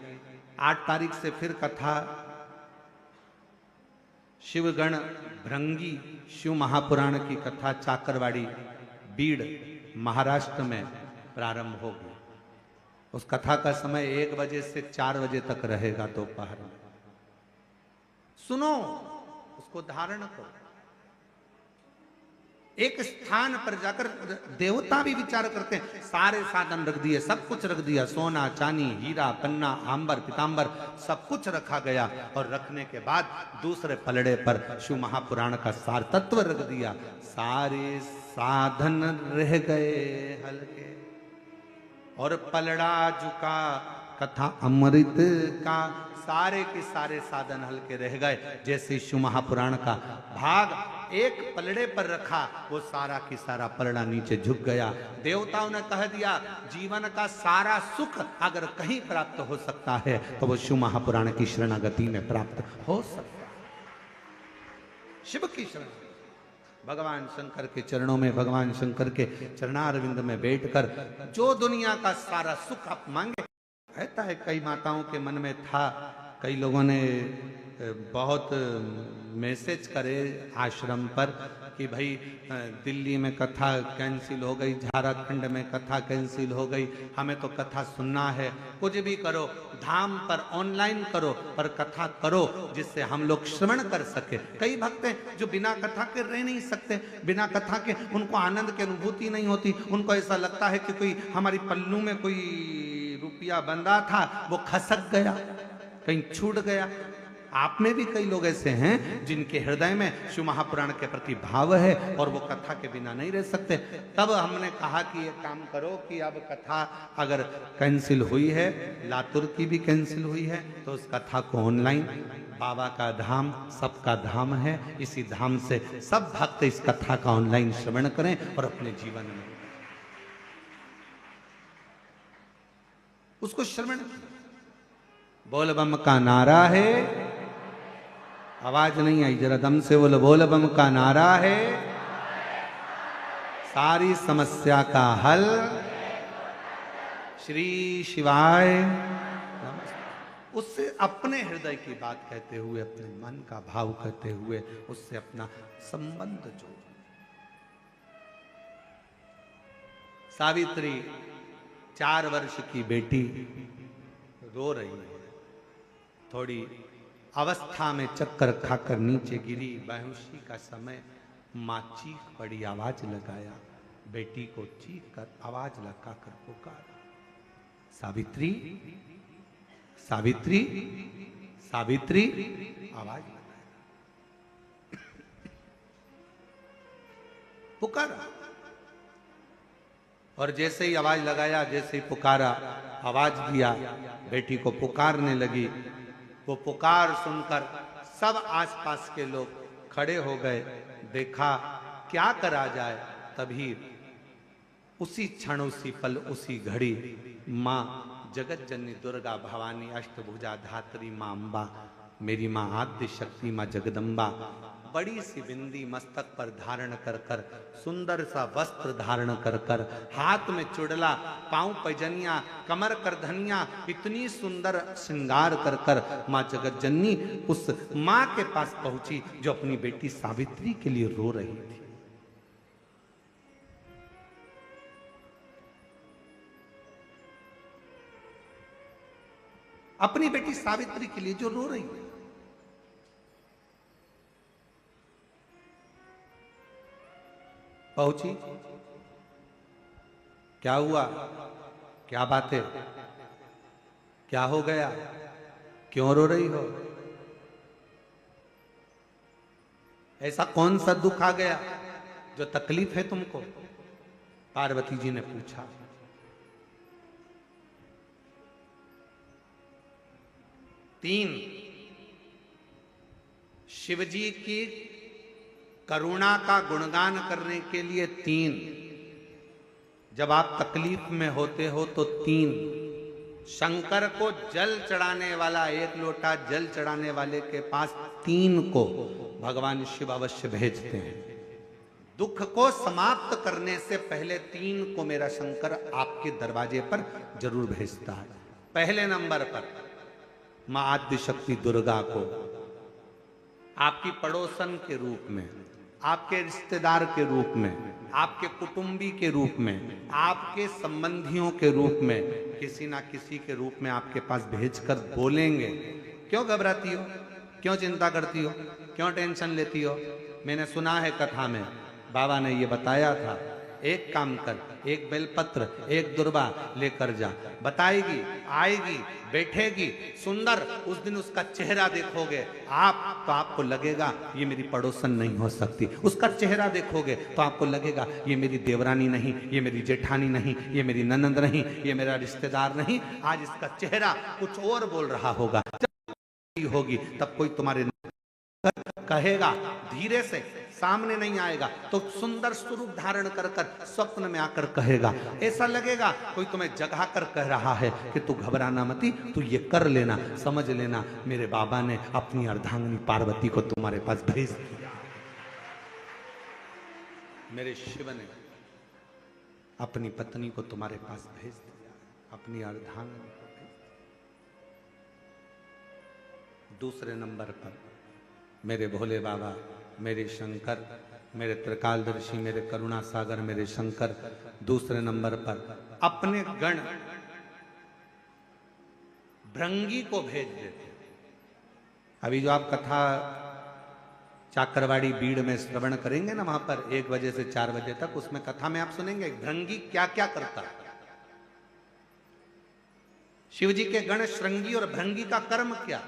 Speaker 1: 8 तारीख से फिर कथा शिवगण भृंगी शिव महापुराण की कथा चाकरवाड़ी बीड़ महाराष्ट्र में प्रारंभ होगी। उस कथा का समय 1 बजे से 4 बजे तक रहेगा दोपहर में। सुनो, उसको धारण करो। एक स्थान पर जाकर देवता भी विचार करते हैं, सारे साधन रख दिए, सब कुछ रख दिया, सोना चांदी हीरा पन्ना आंबर पीतांबर सब कुछ रखा गया और रखने के बाद दूसरे पलड़े पर शिव महापुराण का सार तत्व रख दिया। सारे साधन रह गए हल्के और पलड़ा झुका कथा अमृत का, सारे के सारे साधन हल्के रह गए। जैसे शिव महापुराण का भाग एक पलड़े पर रखा, वो सारा की सारा पलड़ा नीचे झुक गया। देवताओं ने कह दिया जीवन का सारा सुख अगर कहीं प्राप्त हो सकता है तो वो शिव महापुराण की शरणागति में प्राप्त हो सकता है। शिव की शरण, भगवान शंकर के चरणों में, भगवान शंकर के चरणारविंद में बैठकर जो दुनिया का सारा सुख आप मांगे। कहता है कई माताओं के मन में था, कई लोगों ने बहुत मैसेज करे आश्रम पर कि भाई दिल्ली में कथा कैंसिल हो गई, झारखंड में कथा कैंसिल हो गई, हमें तो कथा सुनना है। कुछ भी करो, धाम पर ऑनलाइन करो, पर कथा करो जिससे हम लोग श्रवण कर सके। कई भक्त हैं जो बिना कथा के रह नहीं सकते, बिना कथा के उनको आनंद की अनुभूति नहीं होती। उनको ऐसा लगता है कि कोई हमारी पल्लू में कोई रुपया बंधा था, वो खसक गया, कहीं छूट गया। आप में भी कई लोग ऐसे हैं जिनके हृदय में शिव महापुराण के प्रति भाव है और वो कथा के बिना नहीं रह सकते। तब हमने कहा कि ये काम करो कि अब कथा अगर कैंसिल हुई है, लातूर की भी कैंसिल हुई है, तो उस कथा को ऑनलाइन बाबा का धाम सबका धाम है। इसी धाम से सब भक्त इस कथा का ऑनलाइन श्रवण करें और अपने जीवन में उसको श्रवण किया। बोल बम का नारा है, आवाज नहीं आई, जरा दम से बोलो। बोल बम का नारा है, सारी समस्या का हल श्री शिवाय। उससे अपने हृदय की बात कहते हुए, अपने मन का भाव कहते हुए उससे अपना संबंध जोड़। सावित्री 4 वर्ष की बेटी रो रही है। थोड़ी अवस्था में चक्कर खाकर नीचे गिरी। बेहोशी का समय मां चीख पड़ी, आवाज लगाया। बेटी को चीख कर आवाज लगाकर पुकारा, सावित्री सावित्री सावित्री। आवाज लगाया, पुकारा। और जैसे ही आवाज लगाया, जैसे ही पुकारा, आवाज दिया, बेटी को पुकारने लगी। वो पुकार सुनकर सब आसपास के लोग खड़े हो गए। देखा क्या करा जाए। तभी उसी क्षण, उसी पल, उसी घड़ी मां जगत जननी दुर्गा भवानी अष्टभुजा धात्री मां अम्बा, मेरी मां आद्य शक्ति मां जगदम्बा, बड़ी सी बिंदी मस्तक पर धारण कर कर, सुंदर सा वस्त्र धारण कर कर, हाथ में चुड़ला, पांव पैजनिया, कमर करधनिया, इतनी सुंदर श्रृंगार कर कर मां जगत जननी उस मां के पास पहुंची जो अपनी बेटी सावित्री के लिए रो रही थी। अपनी बेटी सावित्री के लिए जो रो रही है। पहुंची, क्या हुआ, क्या बात है, क्या हो गया, क्यों रो रही हो, ऐसा कौन सा दुख आ गया, जो तकलीफ है तुमको? पार्वती जी ने पूछा। तीन, शिवजी की करुणा का गुणगान करने के लिए 3। जब आप तकलीफ में होते हो तो 3। शंकर को जल चढ़ाने वाला, 1 लोटा जल चढ़ाने वाले के पास 3 को भगवान शिव अवश्य भेजते हैं। दुख को समाप्त करने से पहले 3 को मेरा शंकर आपके दरवाजे पर जरूर भेजता है। पहले नंबर पर मां आद्य शक्ति दुर्गा को आपकी पड़ोसन के रूप में, आपके रिश्तेदार के रूप में, आपके कुटुंबी के रूप में, आपके संबंधियों के रूप में, किसी ना किसी के रूप में आपके पास भेजकर बोलेंगे, क्यों घबराती हो, क्यों चिंता करती हो, क्यों टेंशन लेती हो? मैंने सुना है कथा में, बाबा ने ये बताया था, एक काम कर, एक बेलपत्र, एक दुर्वा लेकर जा, बताएगी, आएगी, बैठेगी, सुंदर, उस दिन उसका चेहरा देखोगे आप तो आपको लगेगा ये मेरी पड़ोसन नहीं हो सकती। उसका चेहरा देखोगे तो आपको लगेगा ये मेरी देवरानी नहीं, ये मेरी जेठानी नहीं, ये मेरी ननंद नहीं, ये मेरा रिश्तेदार नहीं। आज इसका चेहरा कुछ और बोल रहा होगा। जब होगी तब कोई तुम्हारे कहेगा, धीरे से, सामने नहीं आएगा तो सुंदर स्वरूप धारण कर कर स्वप्न में आकर कहेगा। ऐसा लगेगा कोई तुम्हें जगा कर कह रहा है कि तू घबराना मती, तू ये कर लेना, समझ लेना मेरे बाबा ने अपनी अर्धांगिनी पार्वती को तुम्हारे पास भेज दिया। मेरे शिव ने अपनी पत्नी को तुम्हारे पास भेज दिया, अपनी अर्धांगिनी को भेज दिया। दूसरे नंबर पर मेरे भोले बाबा, मेरे शंकर, मेरे त्रिकालदर्शी, मेरे करुणा सागर, मेरे शंकर दूसरे नंबर पर अपने गण भृंगी को भेज देते। अभी जो आप कथा चाकरवाड़ी बीड़ में श्रवण करेंगे ना, वहां पर 1 बजे से 4 बजे तक, उसमें कथा में आप सुनेंगे भृंगी क्या क्या करता है। शिवजी के गण श्रृंगी और भृंगी का कर्म क्या?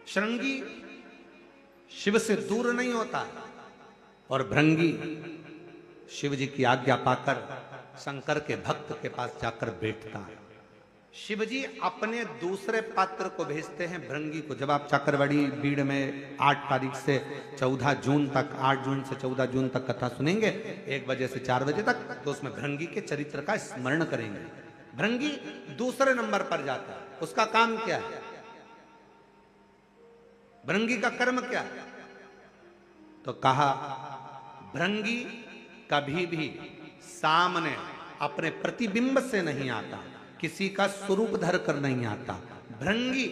Speaker 1: श्रृंगी शिव से दूर नहीं होता और भृंगी शिव जी की आज्ञा पाकर शंकर के भक्त के पास जाकर बैठता है। शिव जी अपने दूसरे पात्र को भेजते हैं भृंगी को। जब आप चाकरवाड़ी बीड़ में 8 तारीख से 14 जून तक, 8 जून से 14 जून तक कथा सुनेंगे 1 बजे से 4 बजे तक, तो उसमें भृंगी के चरित्र का स्मरण करेंगे। भृंगी दूसरे नंबर पर जाता है। उसका काम क्या है? भृंगी का कर्म क्या है? तो कहा भृंगी कभी भी सामने अपने प्रतिबिंब से नहीं आता, किसी का स्वरूप धर कर नहीं आता। भृंगी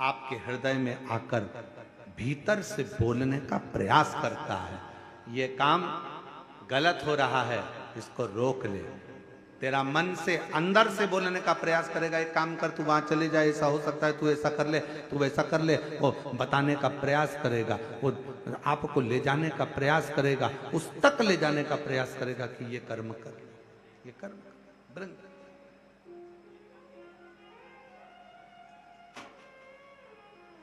Speaker 1: आपके हृदय में आकर भीतर से बोलने का प्रयास करता है। ये काम गलत हो रहा है, इसको रोक ले। तेरा मन से अंदर से बोलने का प्रयास करेगा, एक काम कर, तू वहां चले जाए, ऐसा हो सकता है, तू ऐसा कर ले, तू वैसा कर ले। वो बताने का प्रयास करेगा, वो आपको ले जाने का प्रयास करेगा, उस तक ले जाने का प्रयास करेगा कि ये कर्म कर, ये कर्म कर। भृंगी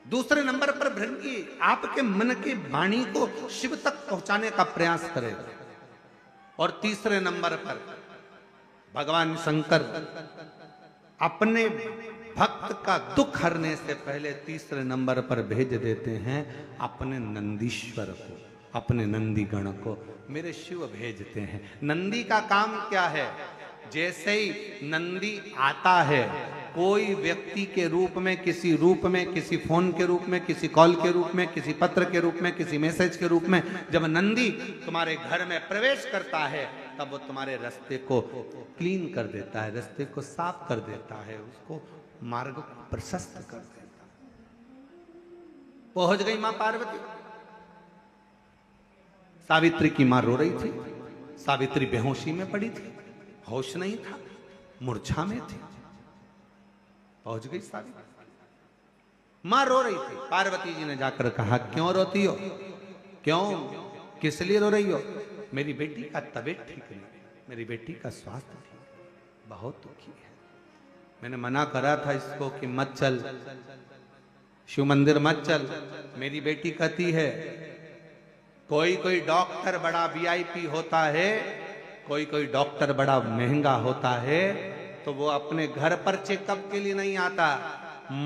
Speaker 1: दूसरे नंबर पर भृंगी आपके मन की वाणी को शिव तक पहुंचाने का प्रयास करेगा। और तीसरे नंबर पर भगवान शंकर अपने भक्त का दुख हरने से पहले तीसरे नंबर पर भेज देते हैं अपने नंदीश्वर को, अपने नंदीगण को। मेरे शिव भेजते हैं। नंदी का काम क्या है? जैसे ही नंदी आता है, कोई व्यक्ति के रूप में, किसी रूप में, किसी फोन के रूप में, किसी कॉल के रूप में, किसी पत्र के रूप में, किसी मैसेज के रूप में, जब नंदी तुम्हारे घर में प्रवेश करता है तब वो तुम्हारे रास्ते को क्लीन कर देता है, रास्ते को साफ कर देता है, उसको मार्ग को प्रशस्त कर देता है। पहुंच गई मां पार्वती। सावित्री की मां रो रही थी। सावित्री बेहोशी में पड़ी थी, होश नहीं था, मूर्छा में थी। पहुंच गई सावित्री, मां रो रही थी। पार्वती जी ने जाकर कहा, क्यों रोती हो? क्यों, किस लिए रो रही हो? मेरी बेटी का तबीयत ठीक नहीं, मेरी बेटी का स्वास्थ्य ठीक, बहुत दुखी है। मैंने मना करा था इसको कि मत चल, शिव मंदिर मत चल। मेरी बेटी कहती है, कोई कोई डॉक्टर बड़ा वीआईपी होता है, कोई कोई डॉक्टर बड़ा महंगा होता है, तो वो अपने घर पर चेकअप के लिए नहीं आता,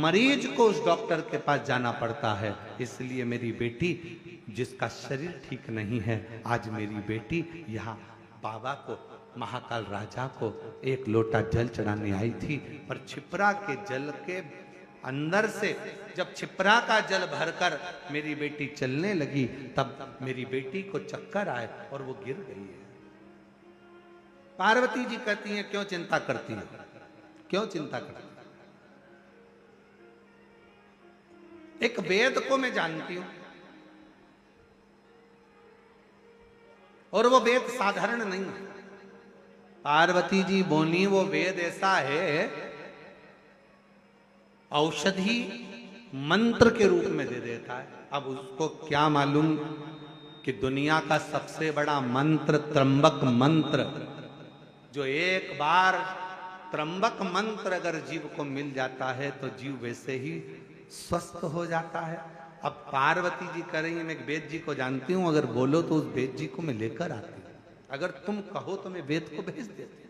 Speaker 1: मरीज को उस डॉक्टर के पास जाना पड़ता है। इसलिए मेरी बेटी, जिसका शरीर ठीक नहीं है, आज मेरी बेटी यहाँ बाबा को, महाकाल राजा को एक लोटा जल चढ़ाने आई थी। पर छिपरा के जल के अंदर से जब छिपरा का जल भरकर मेरी बेटी चलने लगी, तब मेरी बेटी को चक्कर आए और वो गिर गई है। पार्वती जी कहती हैं, क्यों चिंता करती है, क्यों चिंता करती है? एक वेद को मैं जानती हूं, और वो वेद साधारण नहीं है। पार्वती जी बोली, वो वेद ऐसा है, औषधि मंत्र के रूप में दे देता है। अब उसको क्या मालूम कि दुनिया का सबसे बड़ा मंत्र त्र्यंबक मंत्र, जो एक बार त्र्यंबक मंत्र अगर जीव को मिल जाता है तो जीव वैसे ही स्वस्थ हो जाता है। अब पार्वती जी कह रही है, मैं वेद जी को जानती हूं, अगर बोलो तो उस वेद जी को मैं लेकर आती हूं, अगर तुम कहो तो मैं वेद को भेज देती हूं।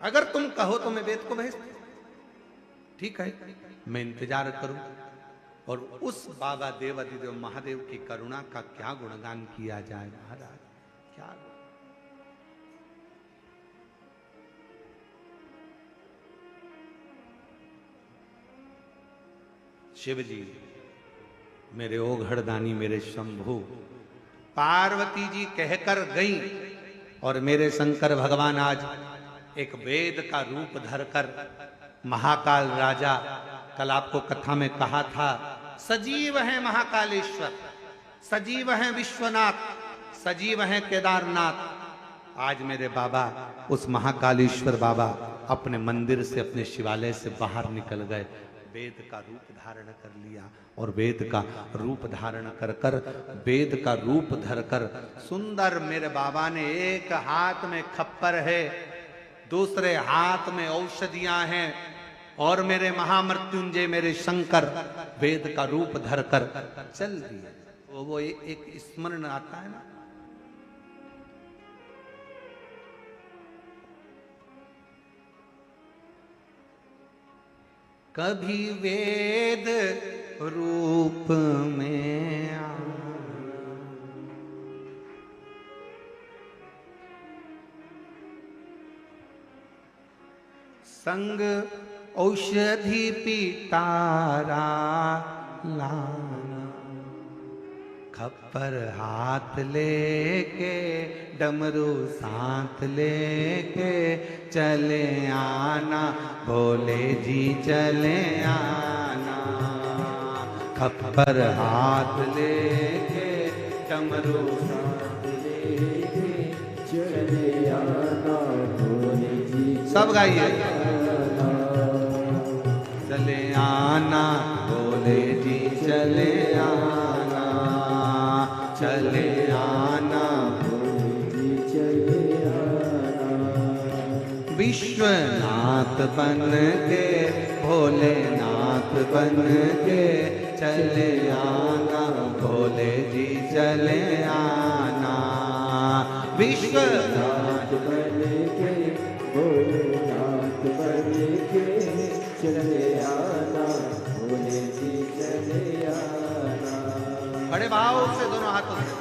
Speaker 1: अगर तुम कहो तो मैं वेद को भेज दूं। ठीक है, मैं इंतजार करूं। और उस बाबा देवाधिदेव महादेव की करुणा का क्या गुणगान किया जाए महाराज, क्या। शिव जी मेरे ओघड़दानी, मेरे शंभु, पार्वती जी कहकर गई और मेरे शंकर भगवान आज एक वेद का रूप धरकर महाकाल राजा, कल आपको कथा में कहा था, सजीव है महाकालेश्वर, सजीव है विश्वनाथ, सजीव है केदारनाथ। आज मेरे बाबा, उस महाकालेश्वर बाबा अपने मंदिर से, अपने शिवालय से बाहर निकल गए, वेद का रूप धारण कर लिया। और वेद का रूप धारण कर कर, वेद का रूप धरकर सुंदर मेरे बाबा ने, एक हाथ में खप्पर है, दूसरे हाथ में औषधियां हैं, और मेरे महामृत्युंजय मेरे शंकर वेद का रूप धरकर चल दिए। वो एक स्मरण आता है ना, कभी वेद रूप में संग औषधि पिटारा लाना, खप्पर हाथ लेके डमरू साथ लेके चले आना, भोले जी चले आना। खप्पर हाथ लेके डमरू साथ लेके
Speaker 2: चले आना, भोले जी
Speaker 1: सब गाइए। चले आना भोले जी चले आना, चले आना
Speaker 2: भोले जी चले आना।
Speaker 1: विश्वनाथ बन के भोलेनाथ बन के चले आना, भोले जी चले आना। विश्वनाथ
Speaker 2: बन के भोलेनाथ बन के चले आना, भोले जी चले आना।
Speaker 1: बड़े भाव से दोनों हाथों से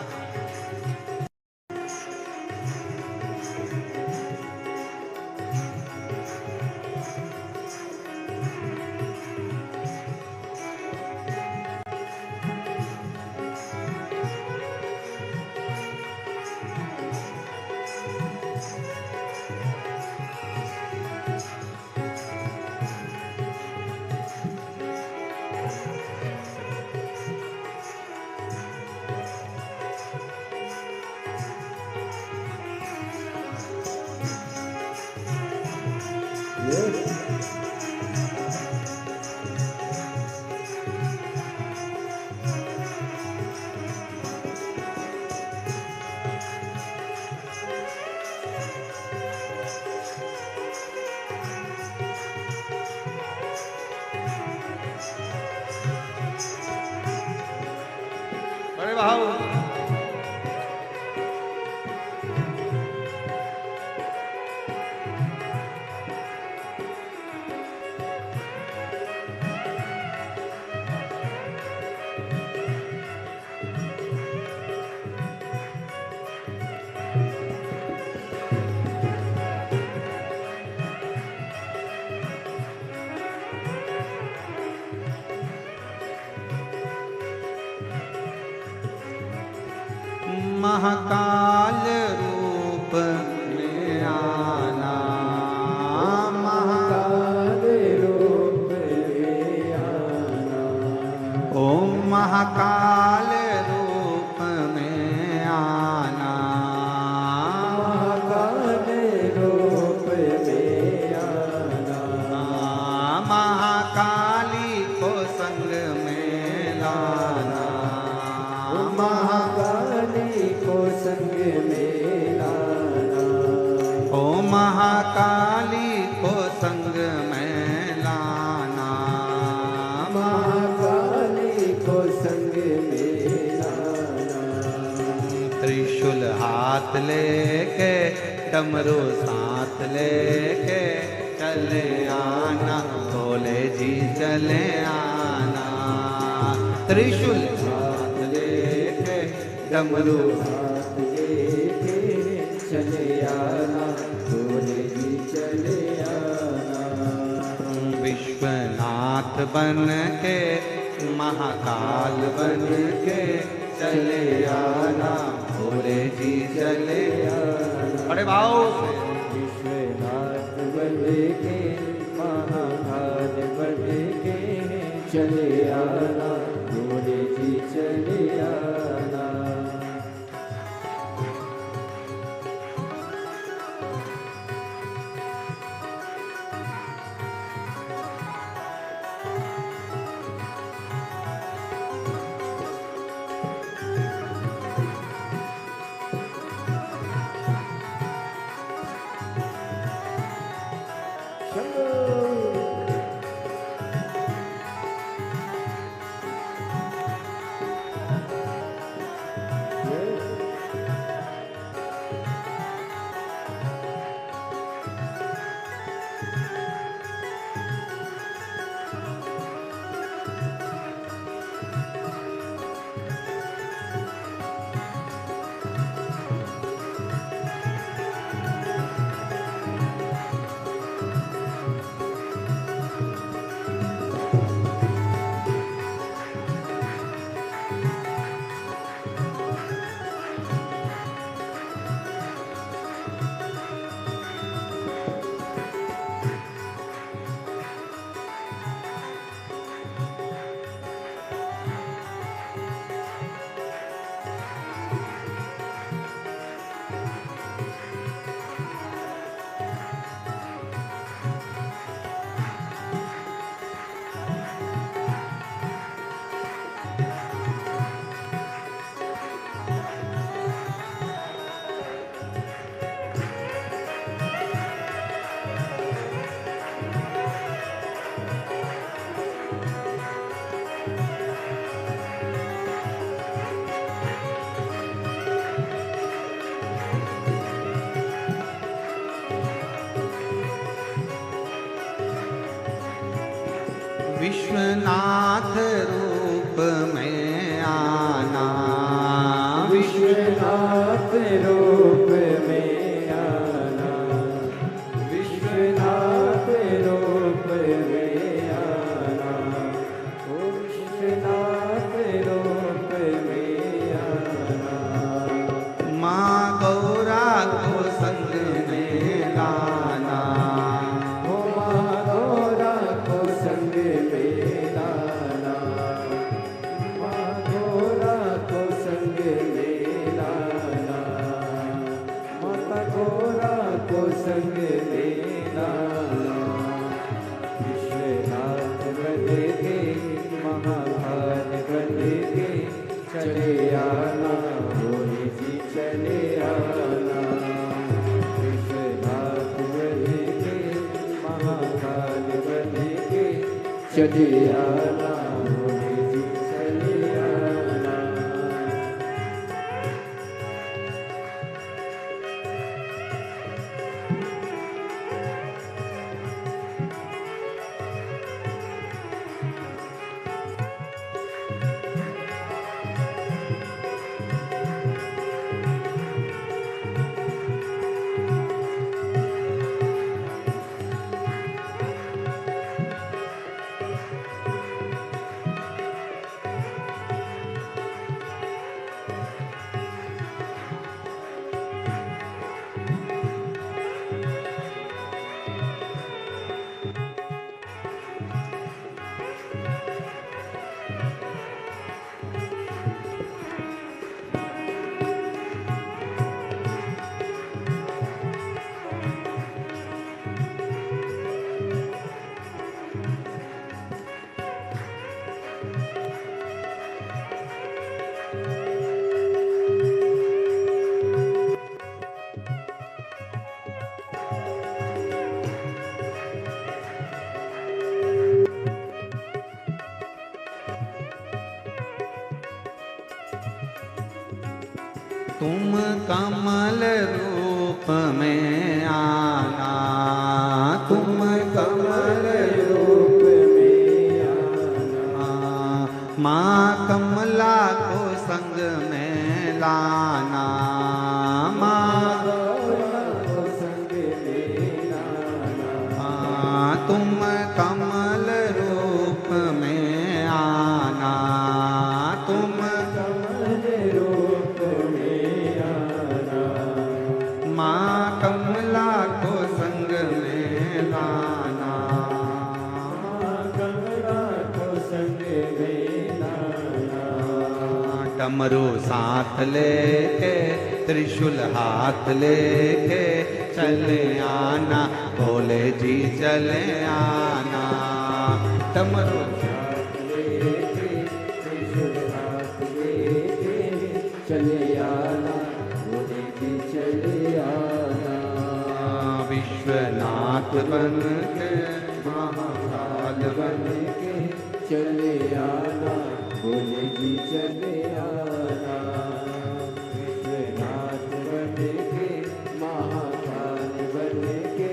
Speaker 1: बड़े भाव महाकाल रूप में आना,
Speaker 2: महाकाल रूप में आना।
Speaker 1: ओम महाकाल रूप में आना,
Speaker 2: महाकाल रूप में आना।
Speaker 1: महाकाली को संग में लाना,
Speaker 2: महाकाली को संग में लाना।
Speaker 1: ओ महाकाली को संग में लाना,
Speaker 2: महाकाली को संग में लाना।
Speaker 1: त्रिशूल हाथ लेके डमरू साथ लेके चले आना, भोले जी चले आना। त्रिशूल हाथ लेके डमरू
Speaker 2: हाथ लेके चले आना, भोले जी चले आना।
Speaker 1: विश्वनाथ बन के महाकाल बन के चले आना, भोले जी चले आना। बड़े भाव से
Speaker 2: विश्वनाथ बन के महाकाल बन के चले आना, भोले जी चले आना।
Speaker 1: विश्वनाथ रूप में आना,
Speaker 2: विश्वनाथ रूप में आना, विश्वनाथ रूप में आना, ओ विश्वनाथ रूप में आना।
Speaker 1: माँ गौरा को संग में लाना,
Speaker 2: ओ माँ गौरा को संग में लाना, माँ गौरा को संग में लाना, माता गौरा को संग में लाना। विश्वनाथ बन के महाकाल बन के चले आना, भोले जी चले आना। विश्वनाथ बन के महाकाल बन के चले आना, भोले जी चले आना।
Speaker 1: तुम कमल रूप में आना, तुम कमल
Speaker 2: रूप में आना,
Speaker 1: माँ कमला को संग में लाना, माँ
Speaker 2: गौरा को संग में लाना।
Speaker 1: तुम कमल रूप में आना, तुम
Speaker 2: कमल रूप में आना,
Speaker 1: माँ कमला को संग में लाना,
Speaker 2: माँ कमला को संग में लाना।
Speaker 1: डमरू साथ लेके त्रिशूल हाथ लेके चले आना, भोले जी चले आना। डमरू
Speaker 2: हाथ लेके त्रिशूल हाथ लेके चले आना, भोले जी चले आना।
Speaker 1: विश्वनाथ बन के महाकाल बन
Speaker 2: के चले आना, भोले जी चले आना। विश्वनाथ बन के महाकाल बन के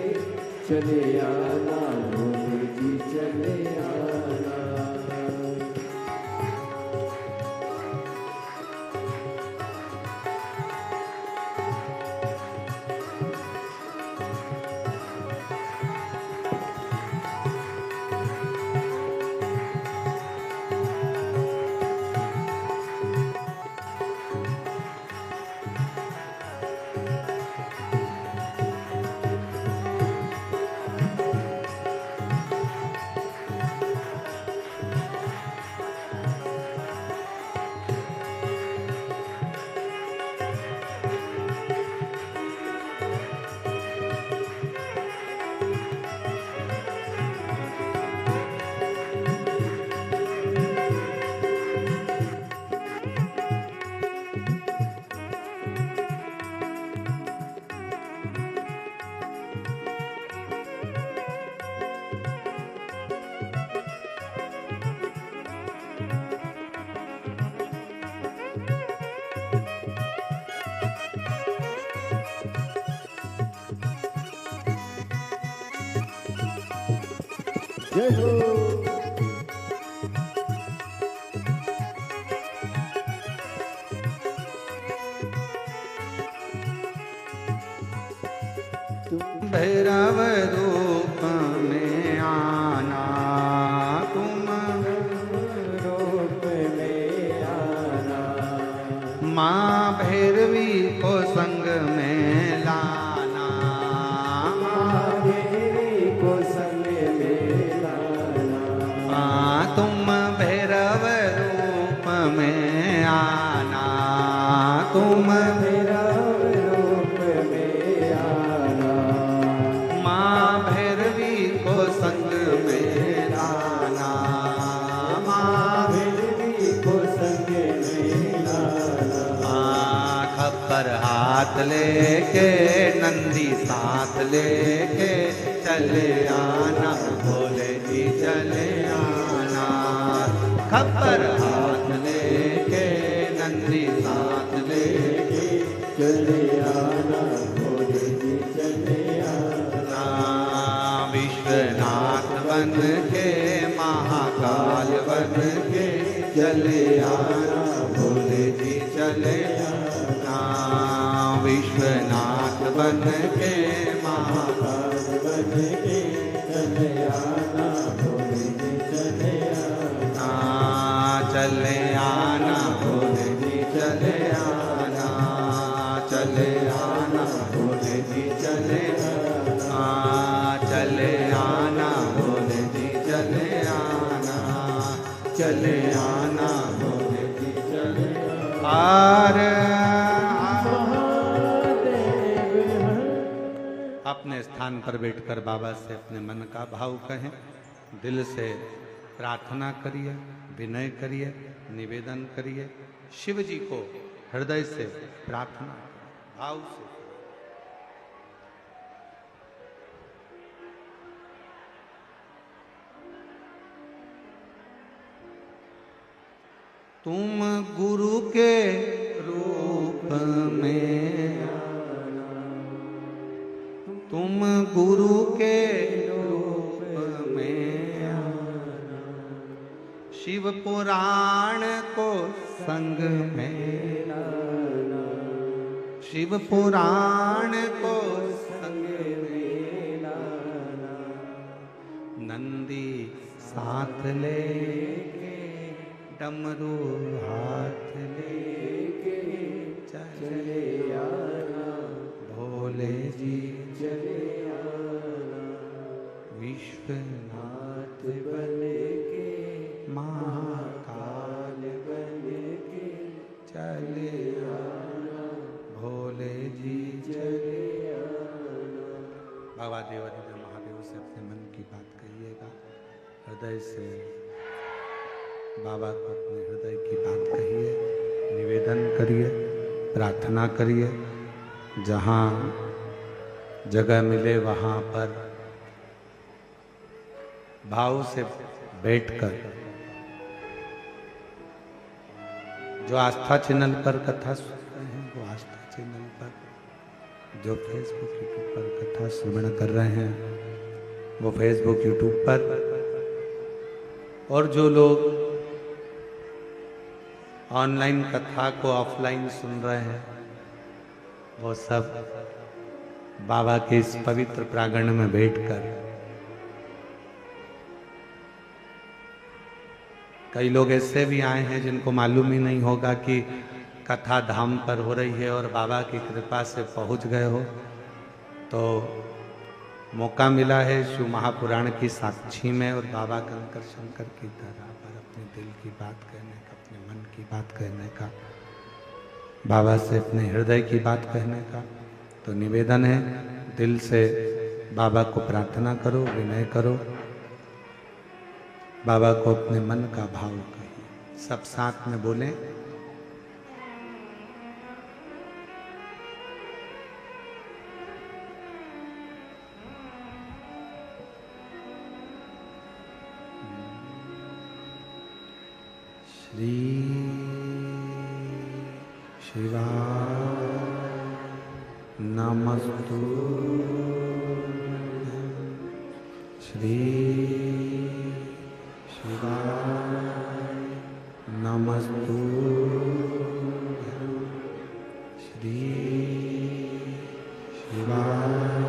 Speaker 2: चले आना, भोले जी चले आना। जय हो।
Speaker 1: भैरव रूप में आना, तुम
Speaker 2: रूप में आना,
Speaker 1: माँ भैरवी को संग में लाना,
Speaker 2: माँ भैरवी को संग में लाना,
Speaker 1: तुम भैरव रूप में आना, तुम
Speaker 2: भैरव रूप में आना,
Speaker 1: माँ भैरवी को संग में लाना, माँ
Speaker 2: भैरवी को संग में लाना,
Speaker 1: खप्पर हाथ लेके नंदी साथ लेके चले आना, भोले जी चले आना, खप्पर हाथ लेके नंदी साथ लेके
Speaker 2: चले आना, भोले जी चले आना,
Speaker 1: विश्वनाथ बन के महाकाल बन के चले आना, भोले जी चले आना, विश्वनाथ बन के महाकाल
Speaker 2: बन के चले आना, भोले जी चले आना,
Speaker 1: चले आना, भोले जी चले आना, चले आना, भोले जी चले आना, चले आना, भोले जी चले आना, चले आना, भोले जी चले अपने स्थान पर बैठकर बाबा से अपने मन का भाव कहें, दिल से प्रार्थना करिए, विनय करिए, निवेदन करिए, शिव जी को हृदय से प्रार्थना भाव से। तुम गुरु के रूप में आना, तुम गुरु के रूप में आना, शिव पुराण को संग में लाना, शिव पुराण को संग में लाना, नंदी साथ लेके डमरू हाथ लेके चले आना, भोले जी चले आना, विश्वनाथ बन के महाकाल बन के चले आना, भोले जी चले आना। बाबा देवाधिदेव महादेव से अपने मन की बात कहिएगा, हृदय से बाबा को अपने हृदय की बात कहिए, निवेदन करिए, प्रार्थना करिए, जहाँ जगह मिले वहाँ पर भाव से बैठकर जो आस्था चैनल पर कथा सुन रहे हैं, वो आस्था चैनल पर, जो फेसबुक यूट्यूब पर कथा श्रवण कर रहे हैं वो फेसबुक यूट्यूब पर, और जो लोग ऑनलाइन कथा को ऑफलाइन सुन रहे हैं वो सब बाबा के इस पवित्र प्रांगण में बैठकर, कई लोग ऐसे भी आए हैं जिनको मालूम ही नहीं होगा कि कथा धाम पर हो रही है और बाबा की कृपा से पहुंच गए हो, तो मौका मिला है शिव महापुराण की साक्षी में और बाबा कंकर शंकर की तरह पर अपने दिल की बात कहने का, अपने मन की बात कहने का, बाबा से अपने हृदय की बात कहने का। तो निवेदन है, दिल से बाबा को प्रार्थना करो, विनय करो, बाबा को अपने मन का भाव कहिए, सब साथ में बोलें। श्री शिवाय नमस्तु, श्री शिवाय नमस्तु, श्री शिवाय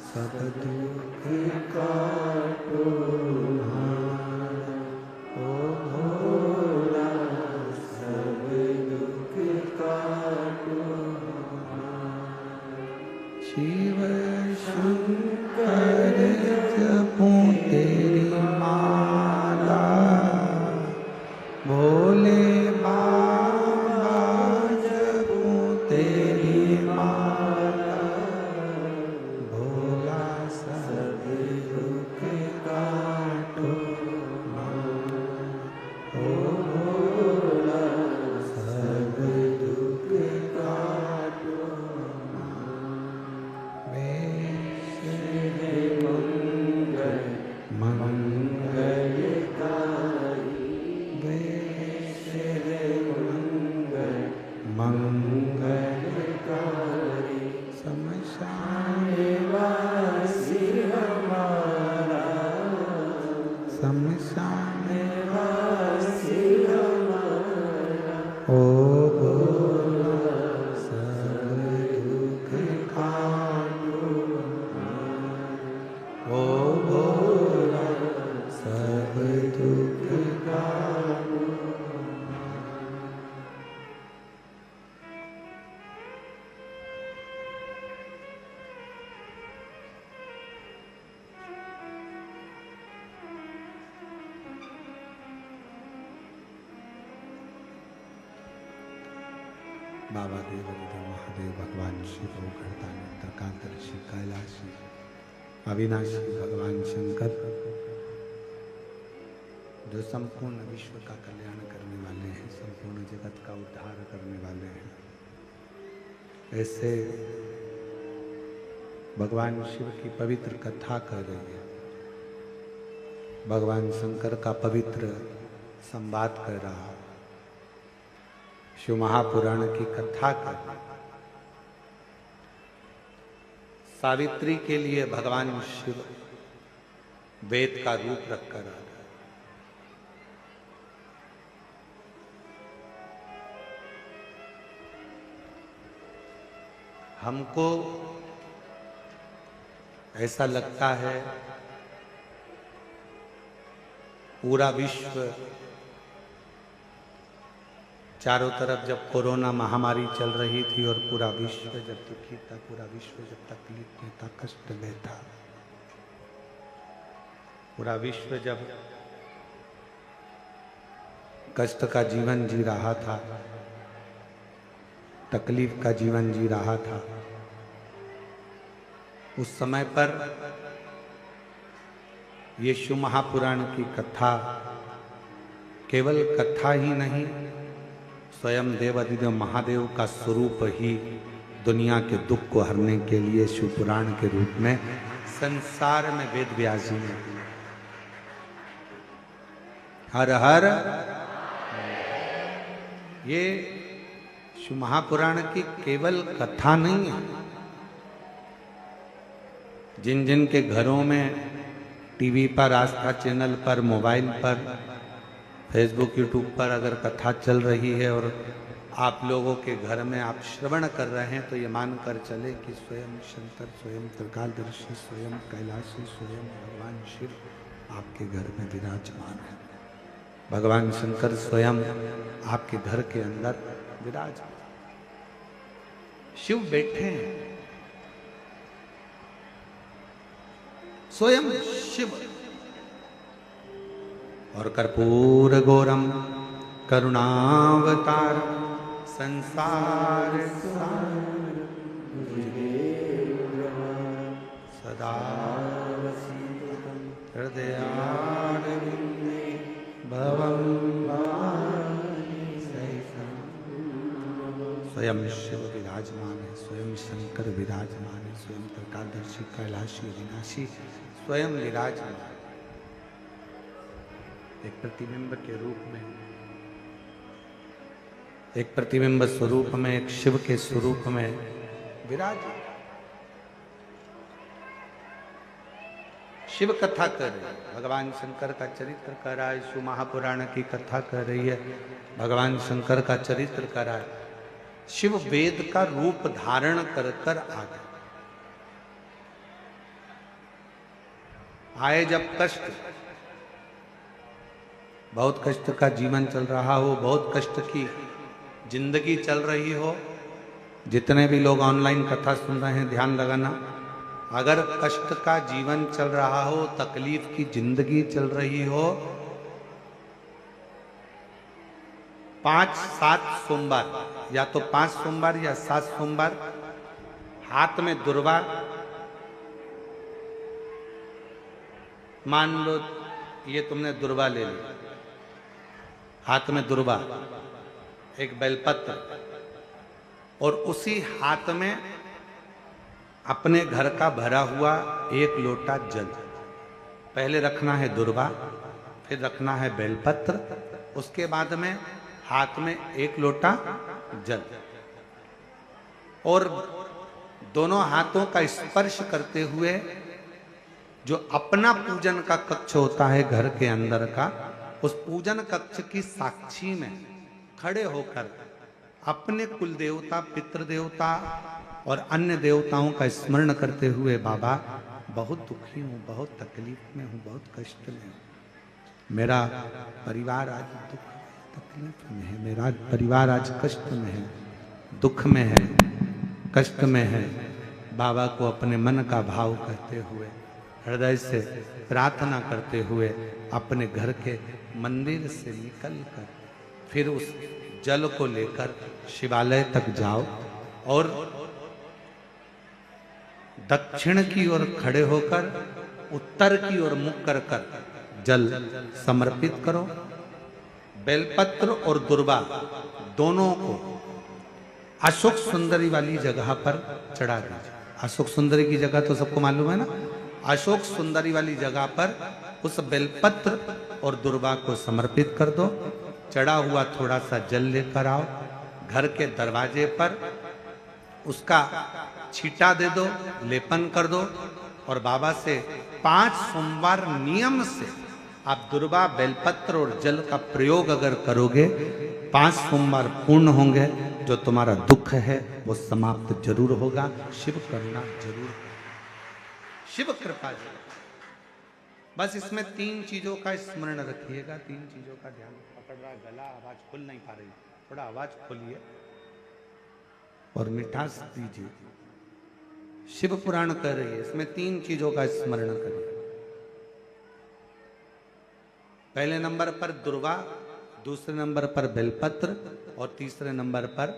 Speaker 1: सब दुख
Speaker 2: काटो हमारा, ओ भोला सब दुख काटो हमारा।
Speaker 1: शिव शंकर जपूं तेरी माला, भोले बाबा जपूं तेरी माला, भोला सब दुख काटो हमारा, ओ भोला सब दुख काटो
Speaker 2: मंगलकारी, शमशान वासी हमारा,
Speaker 1: शमशान
Speaker 2: वासी हमारा,
Speaker 1: ओ भोला सब दुख काटो हमारा, ओ भोला सब दुख काटो। बाबा देवादिदेव महादेव भगवान शिव गर्दानी तर्कादर्शी कैलाशी अविनाशी भगवान शंकर जो संपूर्ण विश्व का कल्याण करने वाले हैं, संपूर्ण जगत का उद्धार करने वाले हैं, ऐसे भगवान शिव की पवित्र कथा कर रही है, भगवान शंकर का पवित्र संवाद कर रहा है, शिव महापुराण की कथा कर। सावित्री के लिए भगवान शिव वेद का रूप रखकर आ गए। हमको ऐसा लगता है पूरा विश्व चारों तरफ जब कोरोना महामारी चल रही थी और पूरा विश्व जब दुखी था, पूरा विश्व जब तकलीफ में था, कष्ट में था, पूरा विश्व जब कष्ट का जीवन जी रहा था, तकलीफ का जीवन जी रहा था, उस समय पर ये शिव महापुराण की कथा केवल कथा ही नहीं, स्वयं देवादिदेव महादेव का स्वरूप ही दुनिया के दुख को हरने के लिए शिव पुराण के रूप में संसार में वेद व्यास जी ने हर हर। ये शिव महापुराण की केवल कथा नहीं है। जिन जिन के घरों में टीवी पर, आस्था चैनल पर, मोबाइल पर, फेसबुक यूट्यूब पर अगर कथा चल रही है और आप लोगों के घर में आप श्रवण कर रहे हैं, तो ये मानकर चले कि स्वयं शंकर, स्वयं त्रिकालदर्शी, स्वयं कैलाशी, स्वयं भगवान शिव आपके घर में विराजमान है। भगवान शंकर स्वयं आपके घर के अंदर विराजमान, शिव बैठे हैं, स्वयं शिव। और कर्पूर गौरम करुणावतार संसार सदा हृदयारविंदे भवं स्वयं शिव विराजमान है, स्वयं शंकर विराजमान है, स्वयं त्रिकालदर्शी कैलाशी अविनाशी स्वयं विराजमान, एक प्रतिबिंब के रूप में, एक प्रतिबिंब स्वरूप में, एक शिव के स्वरूप में विराज। शिव कथा कर रही है, भगवान शंकर का चरित्र कर रहा है, शिव महापुराण की कथा कर रही है, भगवान शंकर का चरित्र कर रहा है। शिव वेद का रूप धारण कर कर आ गए। आए जब कष्ट, बहुत कष्ट का जीवन चल रहा हो, बहुत कष्ट की जिंदगी चल रही हो, जितने भी लोग ऑनलाइन कथा सुन रहे हैं ध्यान लगाना, अगर कष्ट का जीवन चल रहा हो, तकलीफ की जिंदगी चल रही हो, 5-7 सोमवार, या तो 5 सोमवार या 7 सोमवार, हाथ में दुर्वा, मान लो ये तुमने दुर्वा ले ली, हाथ में दुर्वा, एक बेलपत्र, और उसी हाथ में अपने घर का भरा हुआ 1 लोटा जल। पहले रखना है दुर्वा, फिर रखना है बेलपत्र, उसके बाद में हाथ में 1 लोटा जल, और दोनों हाथों का स्पर्श करते हुए जो अपना पूजन का कक्ष होता है घर के अंदर का, उस पूजन कक्ष की साक्षी में खड़े होकर अपने कुल देवता, पितृ देवता और अन्य देवताओं का स्मरण करते हुए, बाबा बहुत दुखी हूं, बहुत तकलीफ में हूं, बहुत कष्ट में हूं, मेरा परिवार आज दुख तकलीफ में है, मेरा परिवार आज कष्ट में है, दुख में है, कष्ट में है। बाबा को अपने मन का भाव कहते हुए, हृदय से प्रार्थना करते हुए अपने घर के मंदिर से निकलकर फिर उस जल को लेकर शिवालय तक जाओ और दक्षिण की ओर खड़े होकर उत्तर की ओर मुख कर कर जल समर्पित करो। बेलपत्र और दुर्वा दोनों को अशोक सुंदरी वाली जगह पर चढ़ा दीजिए। अशोक सुंदरी की जगह तो सबको मालूम है ना। अशोक सुंदरी वाली जगह पर उस बेलपत्र और दुर्वा को समर्पित कर दो। चढ़ा हुआ थोड़ा सा जल लेकर आओ, घर के दरवाजे पर उसका छींटा दे दो, लेपन कर दो, और बाबा से 5 सोमवार नियम से आप दुर्वा, बेलपत्र और जल का प्रयोग अगर करोगे, 5 सोमवार पूर्ण होंगे, जो तुम्हारा दुख है वो समाप्त जरूर होगा। शिव करुणा जरूर, शिव कृपा जरूर। बस इसमें 3 चीजों का स्मरण रखिएगा, 3 चीजों का ध्यान। पकड़ रहा गला, आवाज खुल नहीं पा रही, थोड़ा आवाज खोलिए और मिठास दीजिए। शिव पुराण कह रही है, इसमें 3 चीजों का स्मरण करिए। पहले नंबर पर दुर्वा, दूसरे नंबर पर बेलपत्र, और तीसरे नंबर पर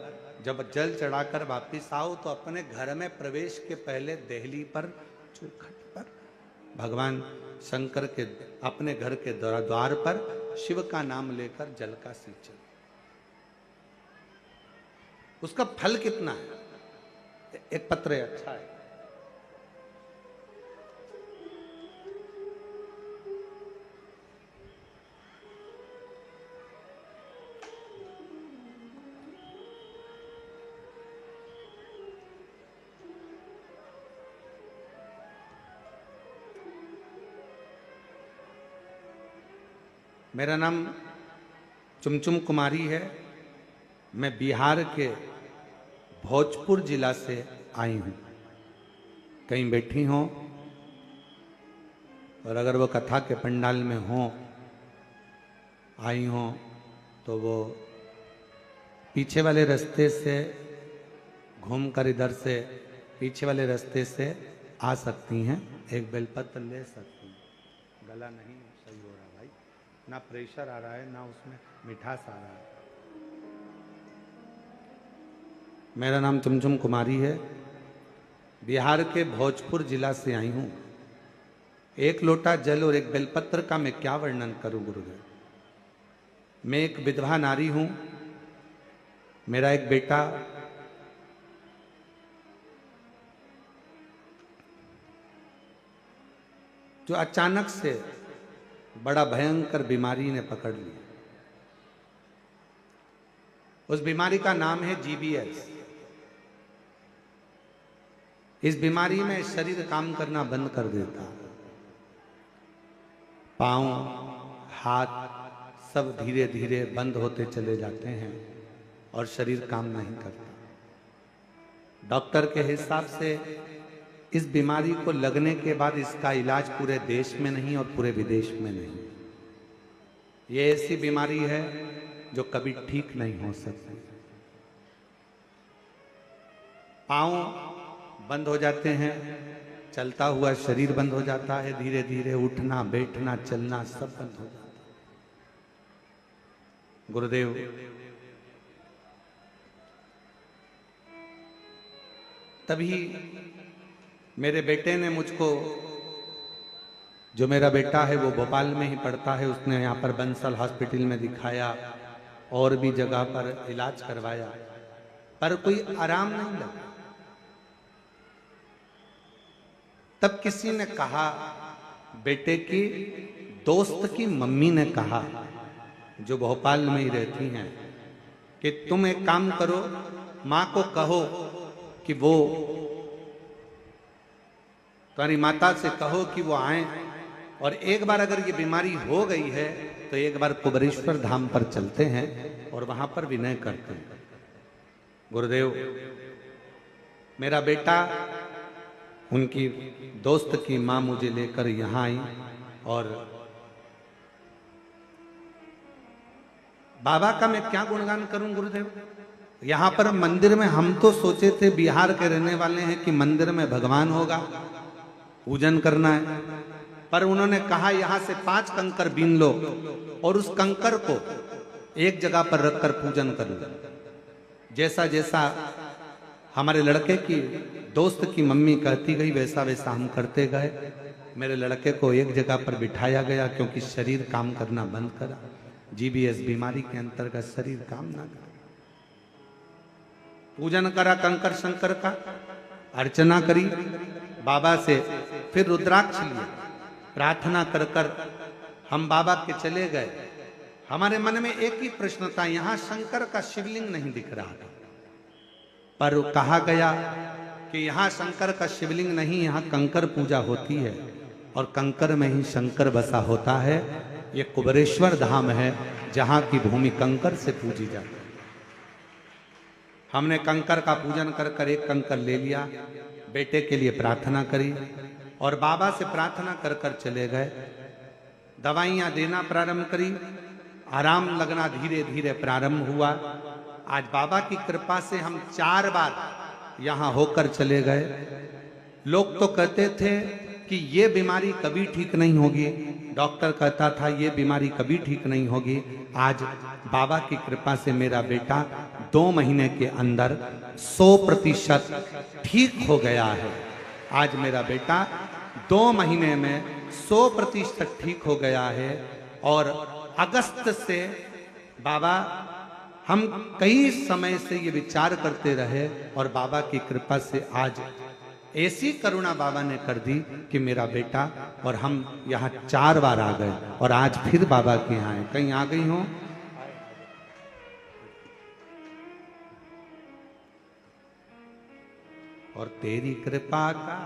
Speaker 1: जब जल चढ़ाकर वापिस आओ तो अपने घर में प्रवेश के पहले देहली पर, चौखट पर भगवान शंकर के अपने घर के द्वार पर शिव का नाम लेकर जल का सिंचन। उसका फल कितना है? एक पत्र अच्छा है। मेरा नाम चुमचुम कुमारी है। मैं बिहार के भोजपुर जिला से आई हूँ। कहीं बैठी हो और अगर वो कथा के पंडाल में हो, आई हो, तो वो पीछे वाले रास्ते से घूमकर इधर से पीछे वाले रास्ते से आ सकती हैं। एक बेलपत्र ले सकती हैं। गला नहीं सही हो रहा भाई, ना प्रेशर आ रहा है, ना उसमें मिठास आ रहा है। मेरा नाम चुमचुम कुमारी है। बिहार के भोजपुर जिला से आई हूँ। 1 लोटा जल और 1 बेलपत्र का मैं क्या वर्णन करूं गुरुदेव। मैं एक विधवा नारी हूं। मेरा एक बेटा जो अचानक से बड़ा भयंकर बीमारी ने पकड़ लिया। उस बीमारी का नाम है GBS। इस बीमारी में शरीर काम करना बंद कर देता, पांव, हाथ सब धीरे धीरे बंद होते चले जाते हैं और शरीर काम नहीं करता। डॉक्टर के हिसाब से इस बीमारी को लगने के बाद इसका इलाज पूरे देश में नहीं और पूरे विदेश में नहीं। ये ऐसी बीमारी है जो कभी ठीक नहीं हो सकती। पांव बंद हो जाते हैं, चलता हुआ शरीर बंद हो जाता है, धीरे धीरे उठना बैठना चलना सब बंद हो जाता है। गुरुदेव तभी मेरे बेटे ने मुझको, जो मेरा बेटा है वो भोपाल में ही पढ़ता है, उसने यहाँ पर बंसल हॉस्पिटल में दिखाया और भी जगह पर इलाज करवाया, पर कोई आराम नहीं लगा। तब किसी ने कहा, बेटे की दोस्त की मम्मी ने कहा, जो भोपाल में ही रहती हैं, कि तुम एक काम करो, माँ को कहो कि वो, तुम्हारी माता से कहो कि वो आए और एक बार अगर ये बीमारी हो गई है तो एक बार कुबेरेश्वर धाम पर चलते हैं और वहां पर विनय करते हैं। गुरुदेव मेरा बेटा, उनकी दोस्त की माँ मुझे लेकर यहाँ आई और बाबा का मैं क्या गुणगान करूं गुरुदेव। यहाँ पर मंदिर में हम तो सोचे थे, बिहार के रहने वाले हैं, कि मंदिर में भगवान होगा, पूजन करना है, पर उन्होंने कहा यहाँ से 5 कंकर बीन लो और उस कंकर को एक जगह पर रखकर पूजन कर लो। जैसा जैसा हमारे लड़के की दोस्त की मम्मी कहती गई वैसा वैसा हम करते गए। मेरे लड़के को एक जगह पर बिठाया गया क्योंकि शरीर काम करना बंद करा। जीबीएस बीमारी के अंतर्गत शरीर काम ना करा। पूजन करा कंकर शंकर का, अर्चना करी बाबा से, फिर रुद्राक्ष लिया, प्रार्थना कर कर हम बाबा के चले गए। हमारे मन में एक ही प्रश्न था, यहां शंकर का शिवलिंग नहीं दिख रहा था, पर कहा गया कि यहां शंकर का शिवलिंग नहीं, यहां कंकर पूजा होती है और कंकर में ही शंकर बसा होता है। ये कुबेरेश्वर धाम है जहां की भूमि कंकर से पूजी जाती है। हमने कंकर का पूजन कर कर एक कंकर ले लिया, बेटे के लिए प्रार्थना करी और बाबा से प्रार्थना कर कर चले गए। दवाइयां देना प्रारंभ करी, आराम लगना धीरे धीरे प्रारंभ हुआ। आज बाबा की कृपा से हम 4 बार यहां होकर चले गए। लोग तो कहते थे कि ये बीमारी कभी ठीक नहीं होगी, डॉक्टर कहता था ये बीमारी कभी ठीक नहीं होगी। आज बाबा की कृपा से मेरा बेटा 2 महीने के अंदर 100% ठीक हो गया है। आज मेरा बेटा 2 महीने में 100% ठीक हो गया है। और अगस्त से बाबा, हम कई समय से ये विचार करते रहे और बाबा की कृपा से आज ऐसी करुणा बाबा ने कर दी कि मेरा बेटा और हम यहाँ 4 बार आ गए और आज फिर बाबा के यहाँ आए। कहीं आ गई हो? और तेरी कृपा का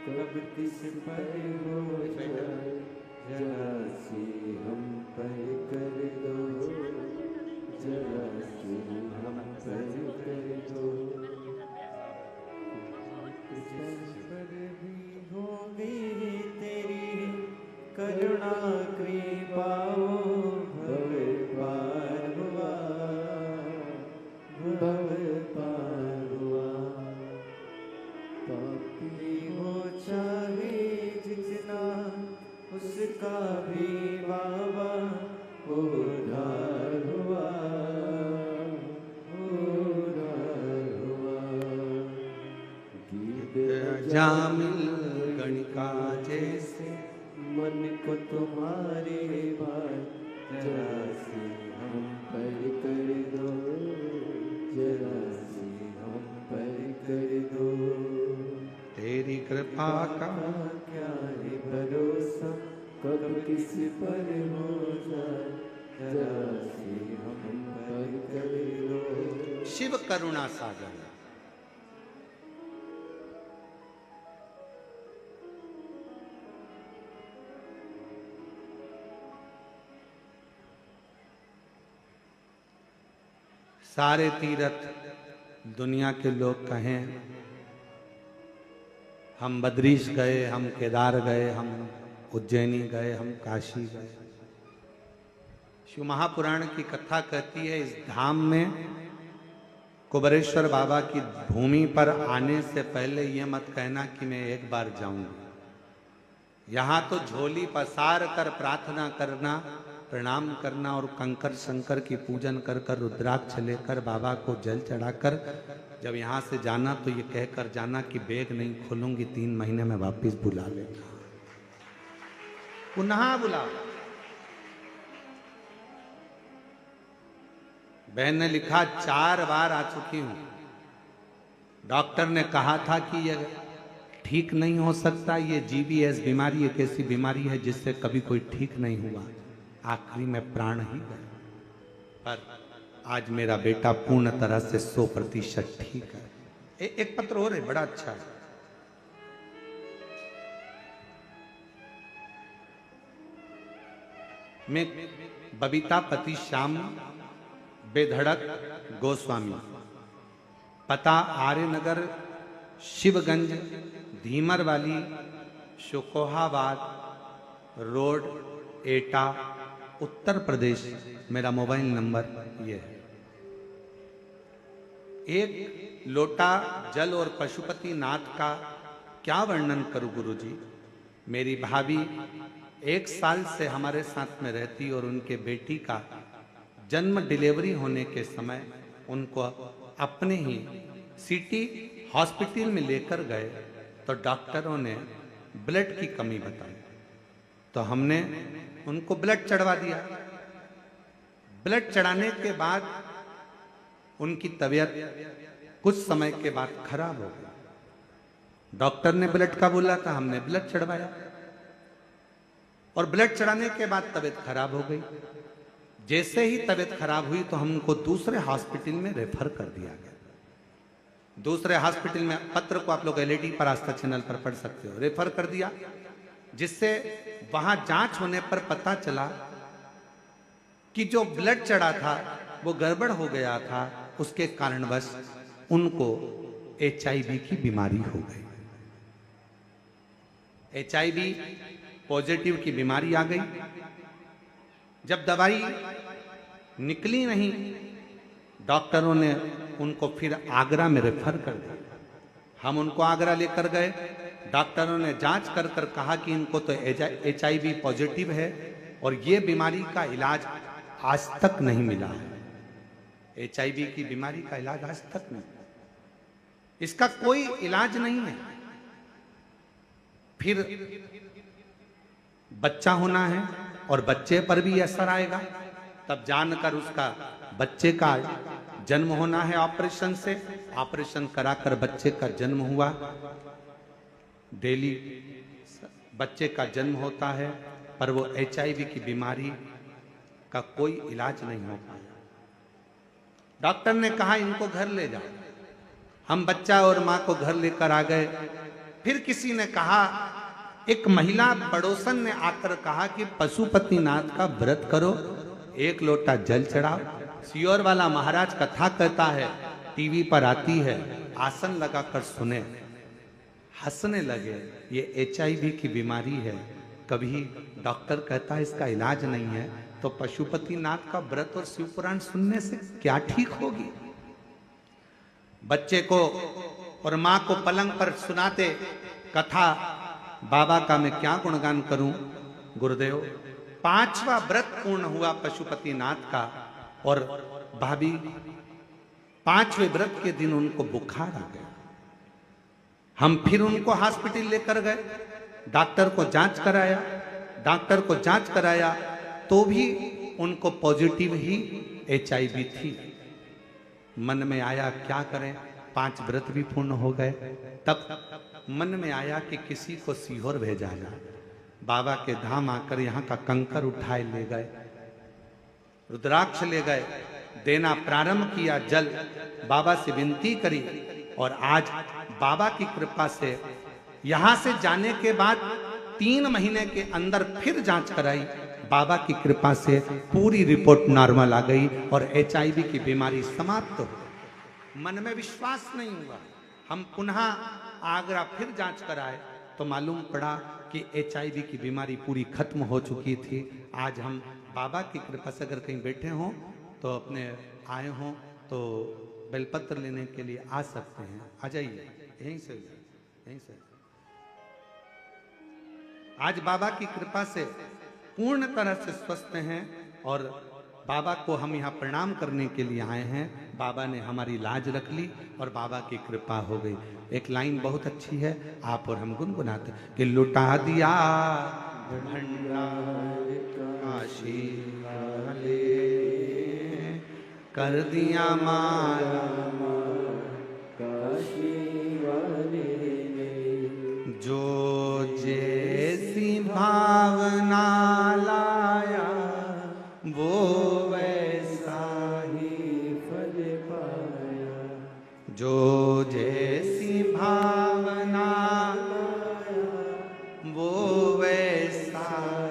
Speaker 2: कब किस पर हो जाए, जरा सी हम पर कर दो, जरा सी हम पर कर दो। पर भी होगी तेरी करुणा कृपा, भव पार हुआ, भव पार हुआ। पापी हो चाहे जितना, उसका भी बाबा उद्धार हुआ, उद्धार हुआ। गीत
Speaker 1: जामिल गणिका जैसे
Speaker 2: मन को तुम्हारे भार, जरा सी हम पर कर दो, जरा सी हम पर कर दो।
Speaker 1: तेरी कृपा का
Speaker 2: क्या है भरोसा, कब किस पर हो जाए, जरा सी हम पर कर दो।
Speaker 1: शिव करुणा सागर। सारे तीर्थ दुनिया के लोग कहें हम बद्रीश गए, हम केदार गए, हम उज्जैनी गए, हम काशी गए। शिव महापुराण की कथा कहती है इस धाम में कुबेरेश्वर बाबा की भूमि पर आने से पहले ये मत कहना कि मैं एक बार जाऊंगा। यहाँ तो झोली पसार कर प्रार्थना करना, प्रणाम करना और कंकर शंकर की पूजन कर कर रुद्राक्ष लेकर बाबा को जल चढ़ाकर जब यहाँ से जाना तो ये कहकर जाना कि बैग नहीं खोलूंगी, 3 महीने में वापस बुला लेगा, पुनः बुला। बहन ने लिखा 4 बार आ चुकी हूं, डॉक्टर ने कहा था कि ये ठीक नहीं हो सकता, ये GBS बीमारी एक ऐसी बीमारी है जिससे कभी कोई ठीक नहीं हुआ, आखिरी में प्राण ही गए। पर आज मेरा बेटा पूर्ण तरह से 100% ठीक है। एक पत्र और है, बड़ा अच्छा है। मैं बबीता पति श्याम बेधड़क गोस्वामी, पता आर्यनगर शिवगंज धीमर वाली शुकोहाबाद रोड एटा उत्तर प्रदेश। मेरा मोबाइल नंबर ये है। एक लोटा जल और पशुपति नाथ का क्या वर्णन करूं गुरुजी। मेरी भाभी 1 साल से हमारे साथ में रहती और उनके बेटी का जन्म डिलीवरी होने के समय उनको अपने ही सिटी हॉस्पिटल में लेकर गए तो डॉक्टरों ने ब्लड की कमी बताई, तो हमने उनको ब्लड चढ़वा दिया। ब्लड चढ़ाने के बाद उनकी तबीयत कुछ समय के बाद खराब हो गई। डॉक्टर ने ब्लड का बोला था, हमने ब्लड चढ़वाया और ब्लड चढ़ाने के बाद तबीयत खराब हो गई। जैसे ही तबीयत खराब हुई तो हमको दूसरे हॉस्पिटल में रेफर कर दिया गया। दूसरे हॉस्पिटल में, पत्र को आप लोग LED पर आस्था चैनल पर पढ़ सकते हो, रेफर कर दिया, जिससे वहां जांच होने पर पता चला कि जो ब्लड चढ़ा था वो गड़बड़ हो गया था, उसके कारणवश उनको HIV की बीमारी हो गई। HIV पॉजिटिव की बीमारी आ गई। जब दवाई निकली नहीं, डॉक्टरों ने उनको फिर आगरा में रेफर कर दिया। हम उनको आगरा लेकर गए, डॉक्टरों ने जांच कर कर कहा कि इनको तो HIV पॉजिटिव है और ये बीमारी का इलाज आज तक नहीं मिला है। HIV की बीमारी का इलाज आज तक नहीं, इसका कोई इलाज नहीं है। फिर बच्चा होना है और बच्चे पर भी असर आएगा, तब जानकर उसका बच्चे का जन्म होना है ऑपरेशन से। ऑपरेशन कराकर बच्चे का जन्म हुआ। डेली बच्चे का जन्म होता है, पर वो HIV की बीमारी का कोई इलाज नहीं हो पाया। डॉक्टर ने कहा इनको घर ले जाओ। हम बच्चा और मां को घर लेकर आ गए। फिर किसी ने कहा, एक महिला पड़ोसन ने आकर कहा कि पशुपतिनाथ का व्रत करो, 1 लोटा जल चढ़ाओ। सियोर वाला महाराज कथा कहता है, टीवी पर आती है, आसन लगाकर सुने। हंसने लगे, ये HIV की बीमारी है। कभी डॉक्टर कहता है इसका इलाज नहीं है, तो पशुपतिनाथ का व्रत और शिव पुराण सुनने से क्या ठीक होगी। बच्चे को और मां को पलंग पर सुनाते कथा, बाबा का मैं क्या गुणगान करूं गुरुदेव। 5वां व्रत पूर्ण हुआ पशुपतिनाथ का और भाभी 5वें व्रत के दिन उनको बुखार आ गया। हम फिर उनको हॉस्पिटल लेकर गए, डॉक्टर को जांच कराया तो भी उनको पॉजिटिव ही HIV थी। मन में आया क्या करें, 5 व्रत भी पूर्ण हो गए। तब मन में आया कि किसी को सीहोर भेजा जाए। बाबा के धाम आकर यहाँ का कंकर उठाए ले गए, रुद्राक्ष ले गए, देना प्रारंभ किया जल, बाबा से विनती करी और आज बाबा की कृपा से यहां से जाने के बाद 3 महीने के अंदर फिर जांच कराई। बाबा की कृपा से पूरी रिपोर्ट नॉर्मल आ गई और HIV की बीमारी समाप्त हो। मन में विश्वास नहीं हुआ। हम पुनः आगरा फिर जांच कराए तो मालूम पड़ा कि HIV की बीमारी पूरी खत्म हो चुकी थी। आज हम बाबा की कृपा से अगर कहीं बैठे हों तो अपने आए हों तो बेलपत्र लेने के लिए आ सकते हैं। आ जाइए, यहीं से यहीं से। आज बाबा की कृपा से पूर्ण तरह से स्वस्थ हैं और बाबा को हम यहाँ प्रणाम करने के लिए आए हैं। बाबा ने हमारी लाज रख ली और बाबा की कृपा हो गई। एक लाइन बहुत अच्छी है, आप और हम गुनगुनाते कि लुटा दिया भंडार काशी वाले, कर दिया माला
Speaker 2: काशी वाले ने,
Speaker 1: जो जैसी भावना लाया वो वैसा
Speaker 2: ही फल पाया,
Speaker 1: जो जैसी भावना वो वैसा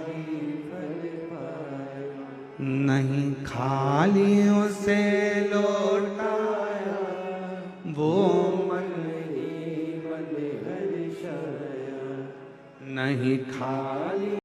Speaker 2: ही फल पाया,
Speaker 1: नहीं खाली उसे लौटाया वो मन
Speaker 2: ही मन हर्षाया,
Speaker 1: नहीं खाली